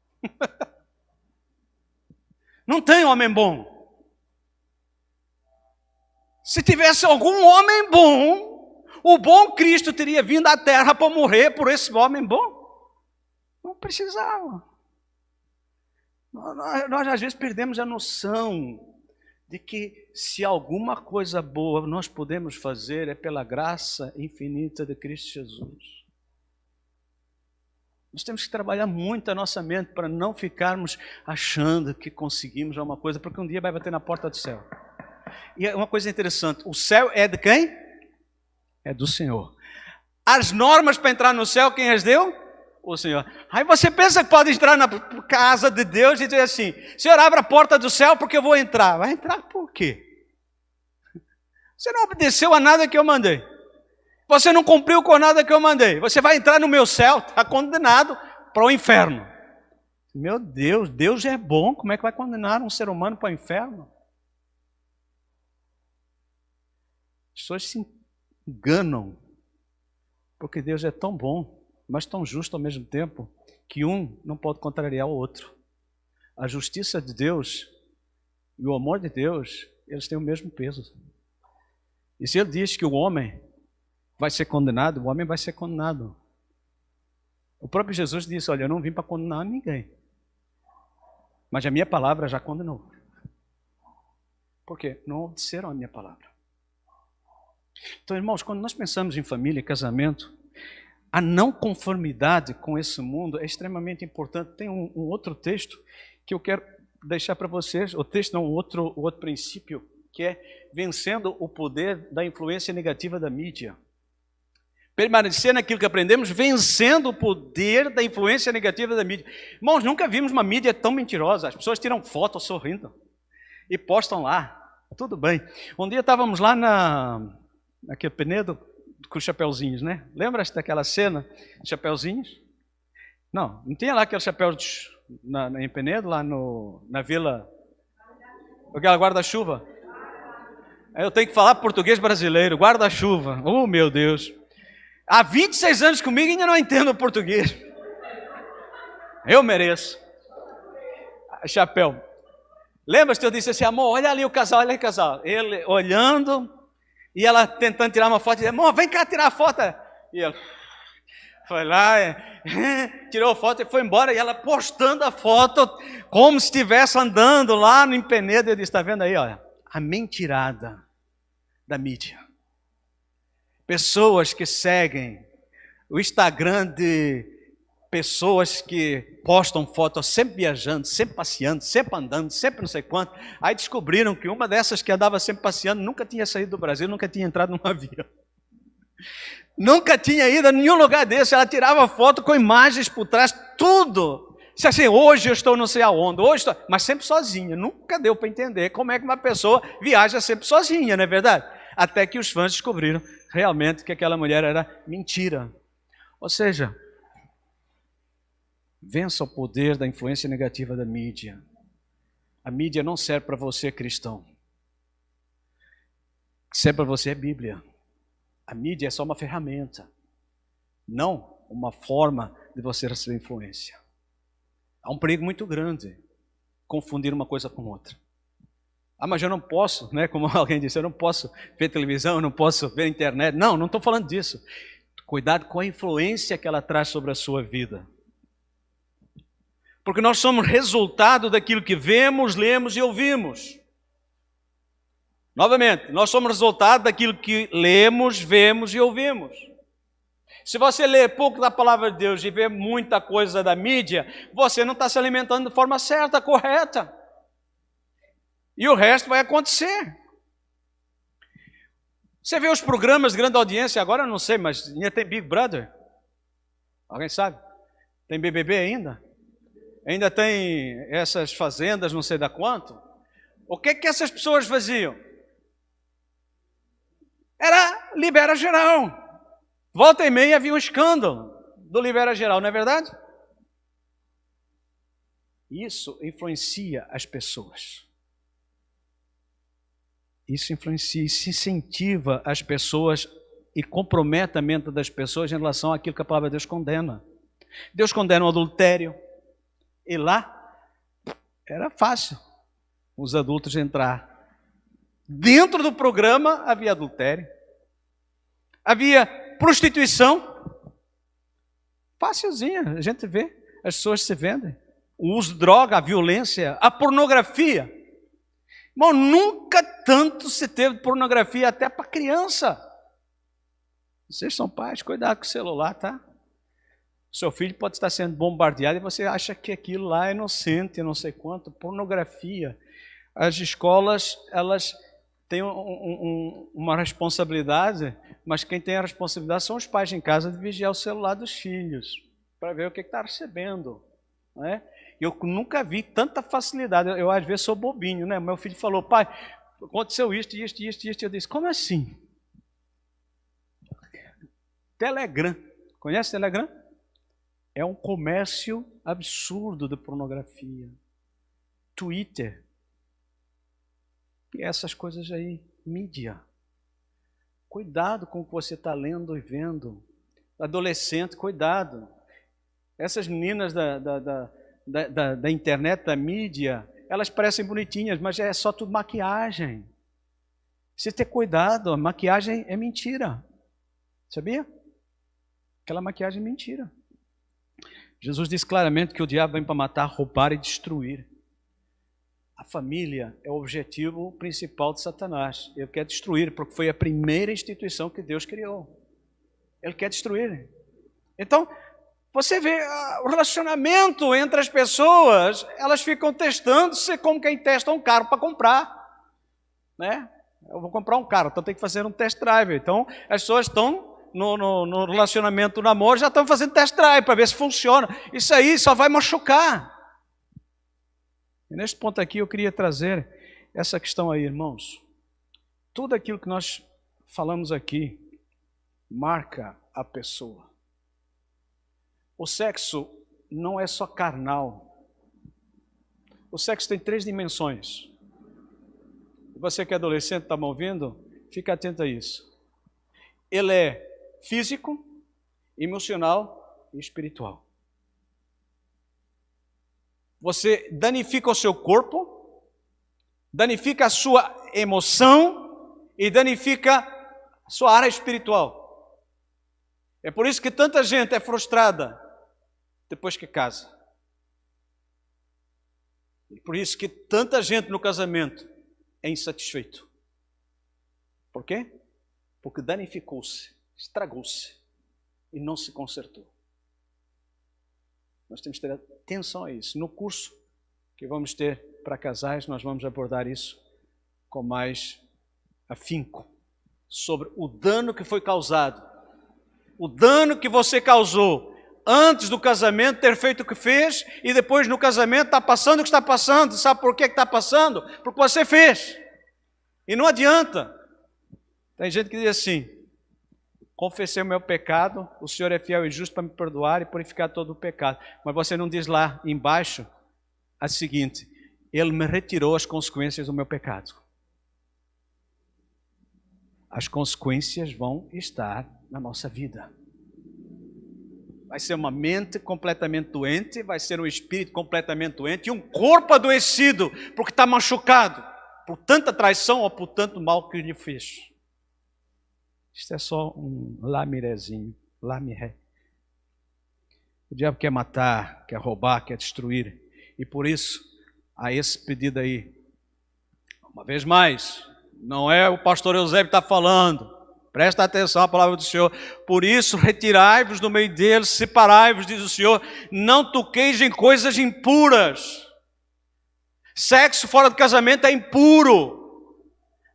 Não tem homem bom. Se tivesse algum homem bom, o bom Cristo teria vindo à terra para morrer por esse homem bom. Não precisava. Nós às vezes perdemos a noção de que se alguma coisa boa nós podemos fazer é pela graça infinita de Cristo Jesus. Nós temos que trabalhar muito a nossa mente para não ficarmos achando que conseguimos alguma coisa, porque um dia vai bater na porta do céu. E é uma coisa interessante, o céu é de quem? É do Senhor. As normas para entrar no céu, quem as deu? O Senhor. Aí você pensa que pode entrar na casa de Deus e dizer assim, Senhor, abre a porta do céu porque eu vou entrar. Vai entrar por quê? Você não obedeceu a nada que eu mandei. Você não cumpriu com nada que eu mandei. Você vai entrar no meu céu, está condenado para o inferno. Meu Deus, Deus é bom, como é que vai condenar um ser humano para o inferno? As pessoas se enganam, porque Deus é tão bom, mas tão justo ao mesmo tempo, que um não pode contrariar o outro. A justiça de Deus e o amor de Deus, eles têm o mesmo peso. E se ele diz que o homem vai ser condenado, o homem vai ser condenado. O próprio Jesus disse, olha, eu não vim para condenar ninguém, mas a minha palavra já condenou. Por quê? Não obedeceram a minha palavra. Então, irmãos, quando nós pensamos em família e casamento, a não conformidade com esse mundo é extremamente importante. Tem um outro texto que eu quero deixar para vocês, o texto não, outro princípio, que é vencendo o poder da influência negativa da mídia. Permanecer naquilo que aprendemos, vencendo o poder da influência negativa da mídia. Irmãos, nunca vimos uma mídia tão mentirosa. As pessoas tiram foto sorrindo e postam lá. Tudo bem. Um dia estávamos lá naquele Penedo com os chapeuzinhos, né? Lembra-se daquela cena? Chapeuzinhos? Não tinha lá aqueles chapéus em Penedo, lá na vila, aquela guarda-chuva. Eu tenho que falar português brasileiro, guarda-chuva. Oh, meu Deus. Há 26 anos comigo e ainda não entendo o português. Eu mereço. Chapéu. Lembra-se que eu disse assim, amor, olha ali o casal, olha ali o casal. Ele olhando e ela tentando tirar uma foto. E disse, amor, vem cá tirar a foto. E ele foi lá, tirou a foto e foi embora. E ela postando a foto como se estivesse andando lá no Penedo. Eu disse, está vendo aí, olha, a mentirada da mídia. Pessoas que seguem o Instagram de pessoas que postam fotos sempre viajando, sempre passeando, sempre andando, sempre não sei quanto. Aí descobriram que uma dessas que andava sempre passeando nunca tinha saído do Brasil, nunca tinha entrado num avião. Nunca tinha ido a nenhum lugar desse. Ela tirava foto com imagens por trás, tudo. Se assim, hoje eu estou não sei aonde, hoje estou... mas sempre sozinha. Nunca deu para entender como é que uma pessoa viaja sempre sozinha, não é verdade? Até que os fãs descobriram realmente que aquela mulher era mentira. Ou seja, vença o poder da influência negativa da mídia. A mídia não serve para você, cristão. O que serve para você é Bíblia. A mídia é só uma ferramenta, não uma forma de você receber influência. Há um perigo muito grande confundir uma coisa com outra. Ah, mas eu não posso, né? Como alguém disse, eu não posso ver televisão, eu não posso ver internet. Não estou falando disso. Cuidado com a influência que ela traz sobre a sua vida. Porque nós somos resultado daquilo que vemos, lemos e ouvimos. Novamente, nós somos resultado daquilo que lemos, vemos e ouvimos. Se você lê pouco da palavra de Deus e vê muita coisa da mídia, você não está se alimentando de forma certa, correta. E o resto vai acontecer. Você vê os programas de grande audiência, agora eu não sei, mas ainda tem Big Brother. Alguém sabe? Tem BBB ainda? Ainda tem essas fazendas, não sei da quanto. O que essas pessoas faziam? Era libera geral. Volta e meia havia um escândalo do libera geral, não é verdade? Isso influencia as pessoas. Isso influencia, isso incentiva as pessoas e compromete a mente das pessoas em relação àquilo que a palavra de Deus condena. Deus condena o adultério. E lá era fácil os adultos entrar. Dentro do programa havia adultério. Havia prostituição. Facilzinha, a gente vê. As pessoas se vendem. O uso de droga, a violência, a pornografia. Irmão, nunca tanto se teve pornografia até para criança. Vocês são pais, cuidado com o celular, tá? O seu filho pode estar sendo bombardeado e você acha que aquilo lá é inocente, não sei quanto. Pornografia. As escolas, elas têm uma responsabilidade, mas quem tem a responsabilidade são os pais em casa de vigiar o celular dos filhos, para ver o que está recebendo, não é? Eu nunca vi tanta facilidade. Eu às vezes sou bobinho, né? Meu filho falou, pai, aconteceu isto. Eu disse, como assim? Telegram. Conhece Telegram? É um comércio absurdo de pornografia. Twitter. E essas coisas aí. Mídia. Cuidado com o que você está lendo e vendo. Adolescente, cuidado. Essas meninas da internet, da mídia, elas parecem bonitinhas, mas é só tudo maquiagem. Você ter cuidado, a maquiagem é mentira. Sabia? Aquela maquiagem é mentira. Jesus diz claramente que o diabo vem para matar, roubar e destruir. A família é o objetivo principal de Satanás. Ele quer destruir, porque foi a primeira instituição que Deus criou. Ele quer destruir. Então, você vê o relacionamento entre as pessoas, elas ficam testando-se como quem testa um carro para comprar, né? Eu vou comprar um carro, então tem que fazer um test drive. Então, as pessoas estão no relacionamento, no namoro, já estão fazendo test drive para ver se funciona. Isso aí só vai machucar. E neste ponto aqui eu queria trazer essa questão aí, irmãos. Tudo aquilo que nós falamos aqui marca a pessoa. O sexo não é só carnal. O sexo tem 3 dimensões. Você que é adolescente, está me ouvindo? Fica atento a isso. Ele é físico, emocional e espiritual. Você danifica o seu corpo, danifica a sua emoção e danifica a sua área espiritual. É por isso que tanta gente é frustrada depois que casa. E por isso que tanta gente no casamento é insatisfeito. Por quê? Porque danificou-se, estragou-se e não se consertou. Nós temos que ter atenção a isso. No curso que vamos ter para casais, nós vamos abordar isso com mais afinco, sobre o dano que foi causado. O dano que você causou antes do casamento, ter feito o que fez, e depois no casamento está passando o que está passando. Sabe por que está passando? Porque você fez. E não adianta. Tem gente que diz assim: confessei o meu pecado, o Senhor é fiel e justo para me perdoar e purificar todo o pecado. Mas você não diz lá embaixo a seguinte: Ele me retirou as consequências do meu pecado. As consequências vão estar na nossa vida. Vai ser uma mente completamente doente, vai ser um espírito completamente doente e um corpo adoecido, porque está machucado por tanta traição ou por tanto mal que lhe fez. Isto é só um lamirezinho, lamiré. O diabo quer matar, quer roubar, quer destruir. E por isso, há esse pedido aí. Uma vez mais, não é o pastor Eusébio que está falando. Presta atenção à palavra do Senhor. Por isso, retirai-vos do meio deles, separai-vos, diz o Senhor. Não toqueis em coisas impuras. Sexo fora do casamento é impuro.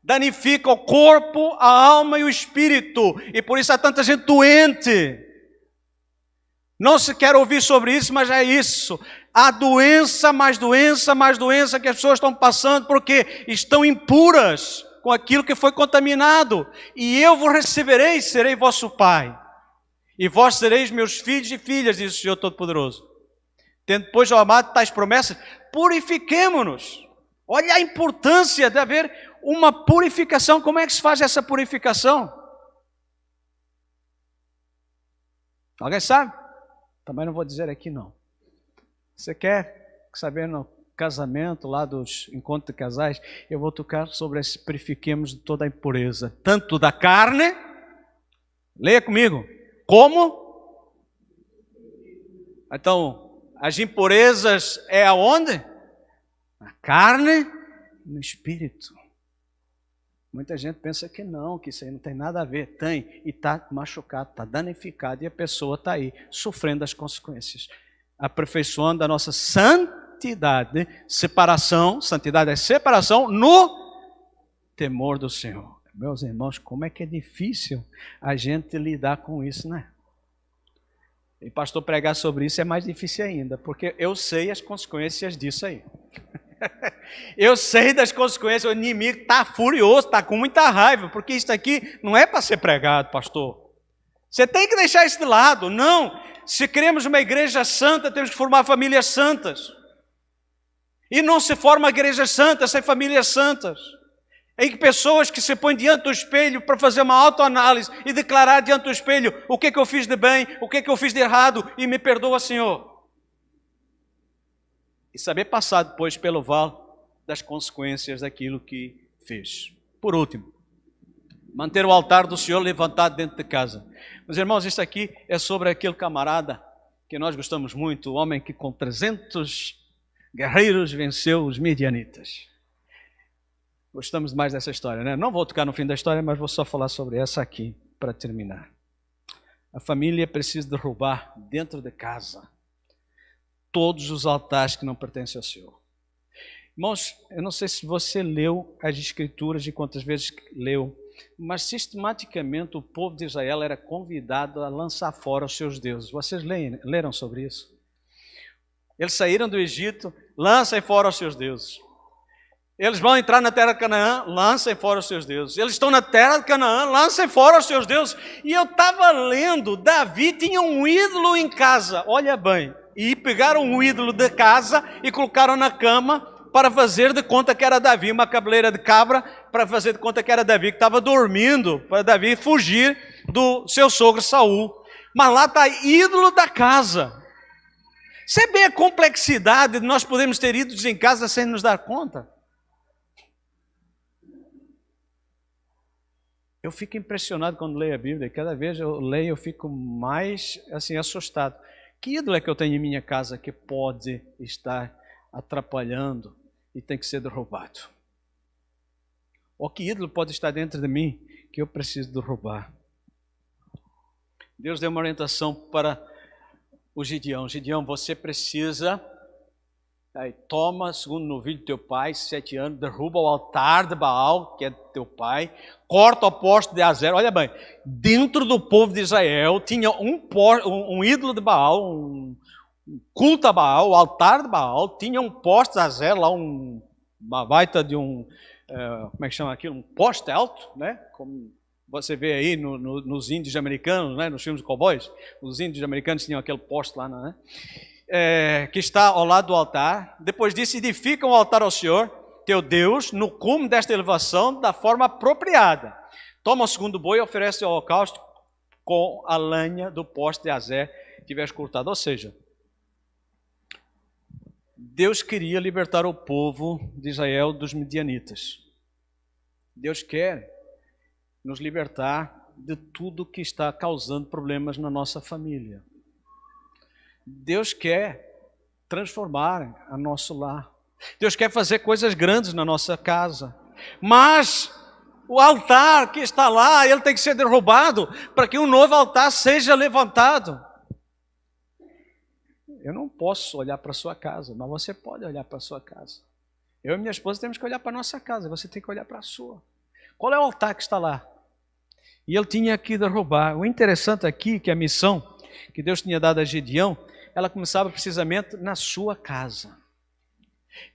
Danifica o corpo, a alma e o espírito. E por isso há tanta gente doente. Não se quer ouvir sobre isso, mas é isso. Há doença, mais doença, mais doença que as pessoas estão passando porque estão impuras com aquilo que foi contaminado. E eu vos receberei, serei vosso pai. E vós sereis meus filhos e filhas, diz o Senhor Todo-Poderoso. Tendo, pois, ó amado, tais promessas, purifiquemo-nos. Olha a importância de haver uma purificação. Como é que se faz essa purificação? Alguém sabe? Também não vou dizer aqui não. Você quer saber no casamento, lá dos encontros de casais, eu vou tocar sobre esse purifiquemos de toda a impureza, tanto da carne, leia comigo, como? Então, as impurezas é aonde? Na carne e no espírito. Muita gente pensa que não, que isso aí não tem nada a ver. Tem, e está machucado, está danificado, e a pessoa está aí, sofrendo as consequências. Aperfeiçoando a nossa santidade, separação, santidade é separação no temor do Senhor. Meus irmãos, como é que é difícil a gente lidar com isso, né? E pastor, pregar sobre isso é mais difícil ainda, porque eu sei as consequências disso aí. Eu sei das consequências, o inimigo está furioso, está com muita raiva, porque isso aqui não é para ser pregado, pastor. Você tem que deixar isso de lado. Não, se queremos uma igreja santa, temos que formar famílias santas. E não se forma igrejas santas sem famílias santas. Em que pessoas que se põem diante do espelho para fazer uma autoanálise e declarar diante do espelho o que eu fiz de bem, o que eu fiz de errado e me perdoa, Senhor. E saber passar depois pelo vale das consequências daquilo que fez. Por último, manter o altar do Senhor levantado dentro de casa. Meus irmãos, isso aqui é sobre aquele camarada que nós gostamos muito, o homem que com 300 guerreiros venceu os midianitas. Gostamos mais dessa história, né? Não vou tocar no fim da história, mas vou só falar sobre essa aqui para terminar. A família precisa derrubar dentro de casa todos os altares que não pertencem ao Senhor. Irmãos, eu não sei se você leu as Escrituras e quantas vezes leu, mas sistematicamente o povo de Israel era convidado a lançar fora os seus deuses. Vocês leram sobre isso? Eles saíram do Egito, lancem fora os seus deuses. Eles vão entrar na terra de Canaã, lancem fora os seus deuses. Eles estão na terra de Canaã, lancem fora os seus deuses. E eu estava lendo, Davi tinha um ídolo em casa, olha bem. E pegaram o ídolo de casa e colocaram na cama para fazer de conta que era Davi, uma cabeleira de cabra, para fazer de conta que era Davi que estava dormindo, para Davi fugir do seu sogro Saul. Mas lá está ídolo da casa. Você vê a complexidade de nós podermos ter ídolos em casa sem nos dar conta? Eu fico impressionado quando leio a Bíblia, e cada vez eu leio eu fico mais assim assustado. Que ídolo é que eu tenho em minha casa que pode estar atrapalhando e tem que ser derrubado? Ou que ídolo pode estar dentro de mim que eu preciso derrubar? Deus deu uma orientação para o Gideão. Gideão, você precisa... Aí, toma, segundo no vídeo do teu pai, 7 anos, derruba o altar de Baal, que é do teu pai, corta o poste de Azer. Olha bem, dentro do povo de Israel tinha um ídolo de Baal, um culto a Baal, o altar de Baal, tinha um poste de Azer, lá uma baita de como é que chama aquilo? Um poste alto, né? Como você vê aí nos índios americanos, né? Nos filmes de cowboys, os índios americanos tinham aquele poste lá, né? Que está ao lado do altar. Depois disso, edificam o altar ao Senhor, teu Deus, no cume desta elevação, da forma apropriada. Toma o segundo boi e oferece o holocausto com a lenha do poste de Azer que tivesse cortado. Ou seja, Deus queria libertar o povo de Israel dos midianitas. Deus quer nos libertar de tudo que está causando problemas na nossa família. Deus quer transformar o nosso lar. Deus quer fazer coisas grandes na nossa casa. Mas o altar que está lá, ele tem que ser derrubado para que um novo altar seja levantado. Eu não posso olhar para a sua casa, mas você pode olhar para a sua casa. Eu e minha esposa temos que olhar para a nossa casa, você tem que olhar para a sua. Qual é o altar que está lá? E ele tinha que derrubar. O interessante aqui é que a missão que Deus tinha dado a Gideão, ela começava precisamente na sua casa.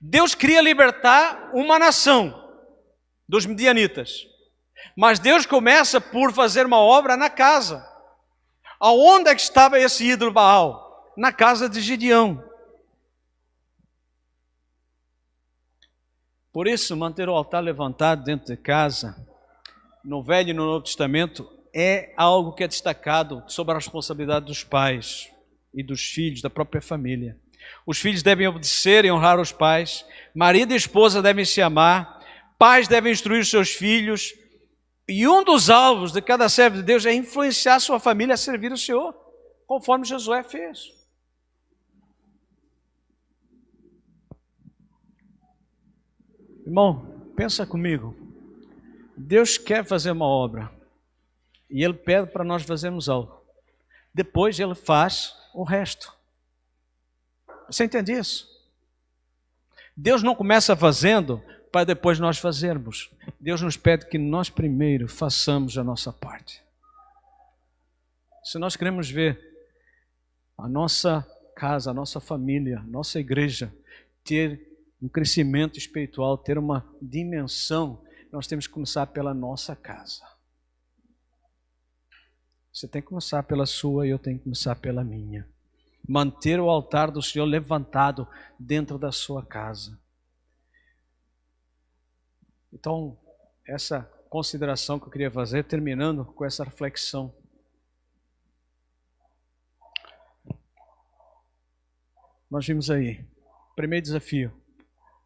Deus queria libertar uma nação dos midianitas, mas Deus começa por fazer uma obra na casa. Aonde é que estava esse ídolo Baal? Na casa de Gideão. Por isso, manter o altar levantado dentro de casa, no Velho e no Novo Testamento, é algo que é destacado sobre a responsabilidade dos pais e dos filhos, da própria família. Os filhos devem obedecer e honrar os pais, marido e esposa devem se amar, pais devem instruir os seus filhos, e um dos alvos de cada servo de Deus é influenciar sua família a servir o Senhor, conforme Josué fez. Irmão, pensa comigo, Deus quer fazer uma obra, e Ele pede para nós fazermos algo. Depois Ele faz o resto. Você entende isso? Deus não começa fazendo para depois nós fazermos. Deus nos pede que nós primeiro façamos a nossa parte. Se nós queremos ver a nossa casa, a nossa família, a nossa igreja ter um crescimento espiritual, ter uma dimensão, nós temos que começar pela nossa casa. Você tem que começar pela sua e eu tenho que começar pela minha. Manter o altar do Senhor levantado dentro da sua casa. Então, essa consideração que eu queria fazer, terminando com essa reflexão. Nós vimos aí, primeiro desafio,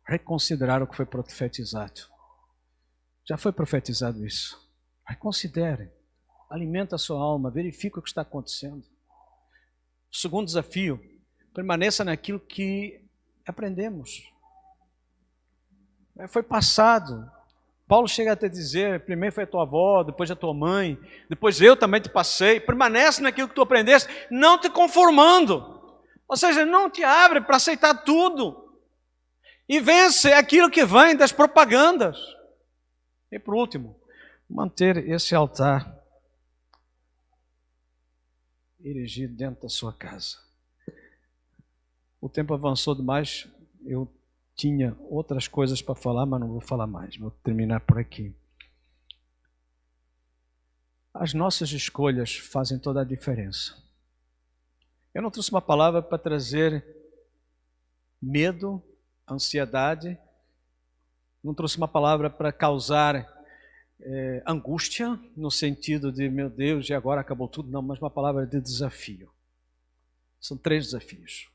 reconsiderar o que foi profetizado. Já foi profetizado isso. Reconsidere, alimenta a sua alma, verifique o que está acontecendo. O segundo desafio, permaneça naquilo que aprendemos. Foi passado. Paulo chega até dizer, primeiro foi a tua avó, depois a tua mãe, depois eu também te passei. Permanece naquilo que tu aprendeste, não te conformando. Ou seja, não te abre para aceitar tudo. E vence aquilo que vem das propagandas. E por último, manter esse altar erigido dentro da sua casa. O tempo avançou demais, eu tinha outras coisas para falar, mas não vou falar mais, vou terminar por aqui. As nossas escolhas fazem toda a diferença. Eu não trouxe uma palavra para trazer medo, ansiedade, não trouxe uma palavra para causar angústia, no sentido de, meu Deus, e agora acabou tudo, não, mas uma palavra de desafio. São 3 desafios.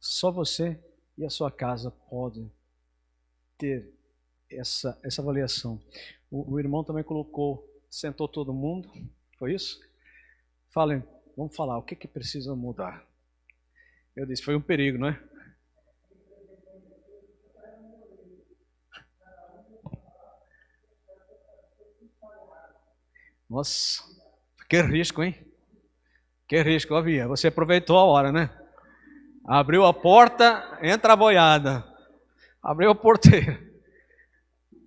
Só você e a sua casa podem ter essa avaliação. O irmão também colocou, sentou todo mundo, foi isso? Falem, vamos falar, o que precisa mudar? Eu disse, foi um perigo, não é? Nossa, que risco, hein? Que risco, havia. Você aproveitou a hora, né? Abriu a porta, entra a boiada. Abriu a porteira.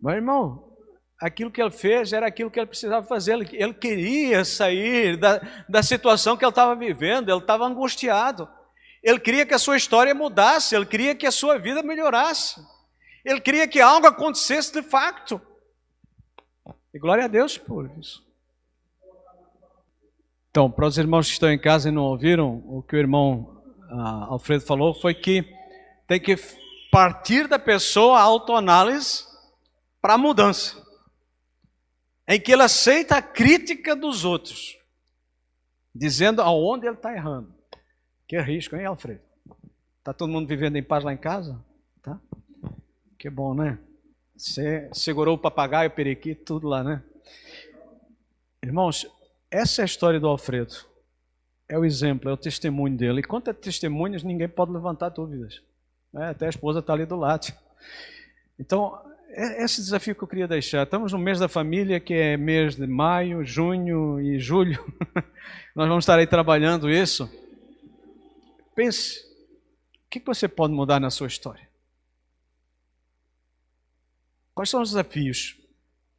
Mas, irmão, aquilo que ele fez era aquilo que ele precisava fazer. Ele queria sair da situação que ele estava vivendo. Ele estava angustiado. Ele queria que a sua história mudasse. Ele queria que a sua vida melhorasse. Ele queria que algo acontecesse de fato. E glória a Deus por isso. Então, para os irmãos que estão em casa e não ouviram, o que o irmão Alfredo falou foi que tem que partir da pessoa a autoanálise para a mudança, em que ele aceita a crítica dos outros, dizendo aonde ele está errando. Que risco, hein, Alfredo? Está todo mundo vivendo em paz lá em casa? Tá? Que bom, né? Você segurou o papagaio, o periquito, tudo lá, né? Irmãos, essa é a história do Alfredo. É o exemplo, é o testemunho dele. E quanto a testemunhos, ninguém pode levantar dúvidas. Até a esposa está ali do lado. Então, é esse desafio que eu queria deixar. Estamos no mês da família, que é mês de maio, junho e julho. Nós vamos estar aí trabalhando isso. Pense, o que você pode mudar na sua história? Quais são os desafios?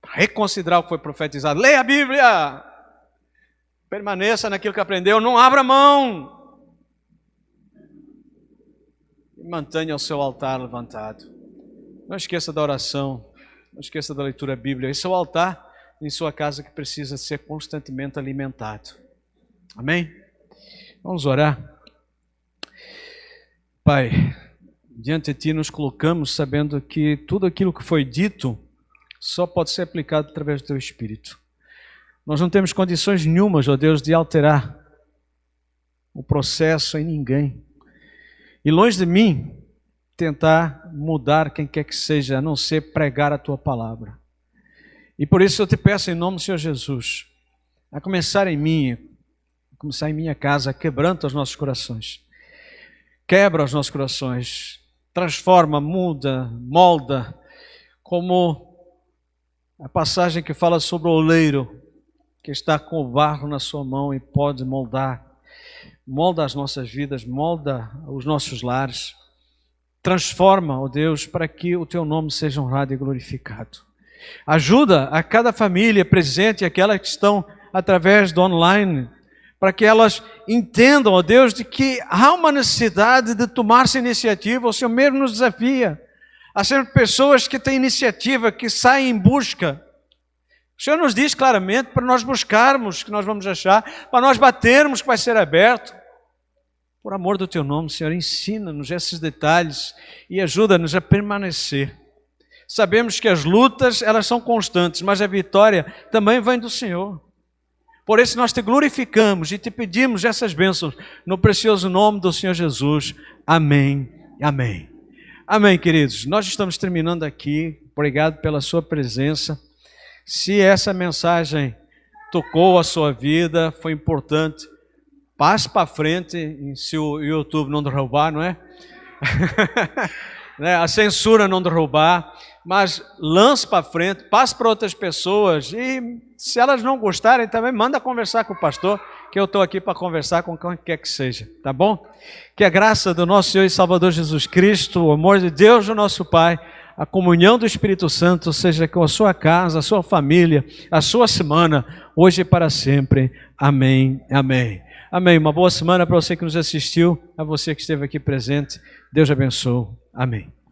Reconsiderar o que foi profetizado. Leia a Bíblia! Permaneça naquilo que aprendeu, não abra mão. E mantenha o seu altar levantado. Não esqueça da oração, não esqueça da leitura bíblica. Esse é o altar em sua casa que precisa ser constantemente alimentado. Amém? Vamos orar. Pai, diante de Ti nos colocamos sabendo que tudo aquilo que foi dito só pode ser aplicado através do Teu Espírito. Nós não temos condições nenhumas, ó Deus, de alterar o processo em ninguém. E longe de mim, tentar mudar quem quer que seja, a não ser pregar a Tua palavra. E por isso eu te peço em nome do Senhor Jesus, a começar em minha casa, quebranta os nossos corações. Quebra os nossos corações, transforma, muda, molda, como a passagem que fala sobre o oleiro, que está com o barro na sua mão e pode moldar. Molda as nossas vidas, molda os nossos lares. Transforma, ó Deus, para que o Teu nome seja honrado e glorificado. Ajuda a cada família presente, aquelas que estão através do online, para que elas entendam, ó Deus, de que há uma necessidade de tomar-se iniciativa. O Senhor mesmo nos desafia a ser pessoas que têm iniciativa, que saem em busca. O Senhor nos diz claramente para nós buscarmos, que nós vamos achar, para nós batermos, que vai ser aberto. Por amor do Teu nome, Senhor, ensina-nos esses detalhes e ajuda-nos a permanecer. Sabemos que as lutas, elas são constantes, mas a vitória também vem do Senhor. Por isso nós Te glorificamos e Te pedimos essas bênçãos no precioso nome do Senhor Jesus. Amém. Amém. Amém, queridos. Nós estamos terminando aqui. Obrigado pela sua presença. Se essa mensagem tocou a sua vida, foi importante, Passe para frente, se o YouTube não derrubar, não é? A censura não derrubar, mas lance para frente, passe para outras pessoas e se elas não gostarem também, manda conversar com o pastor, que eu estou aqui para conversar com quem quer que seja, tá bom? Que a graça do nosso Senhor e Salvador Jesus Cristo, o amor de Deus, o nosso Pai, a comunhão do Espírito Santo seja com a sua casa, a sua família, a sua semana, hoje e para sempre. Amém, amém. Amém. Uma boa semana para você que nos assistiu, a você que esteve aqui presente. Deus abençoe. Amém.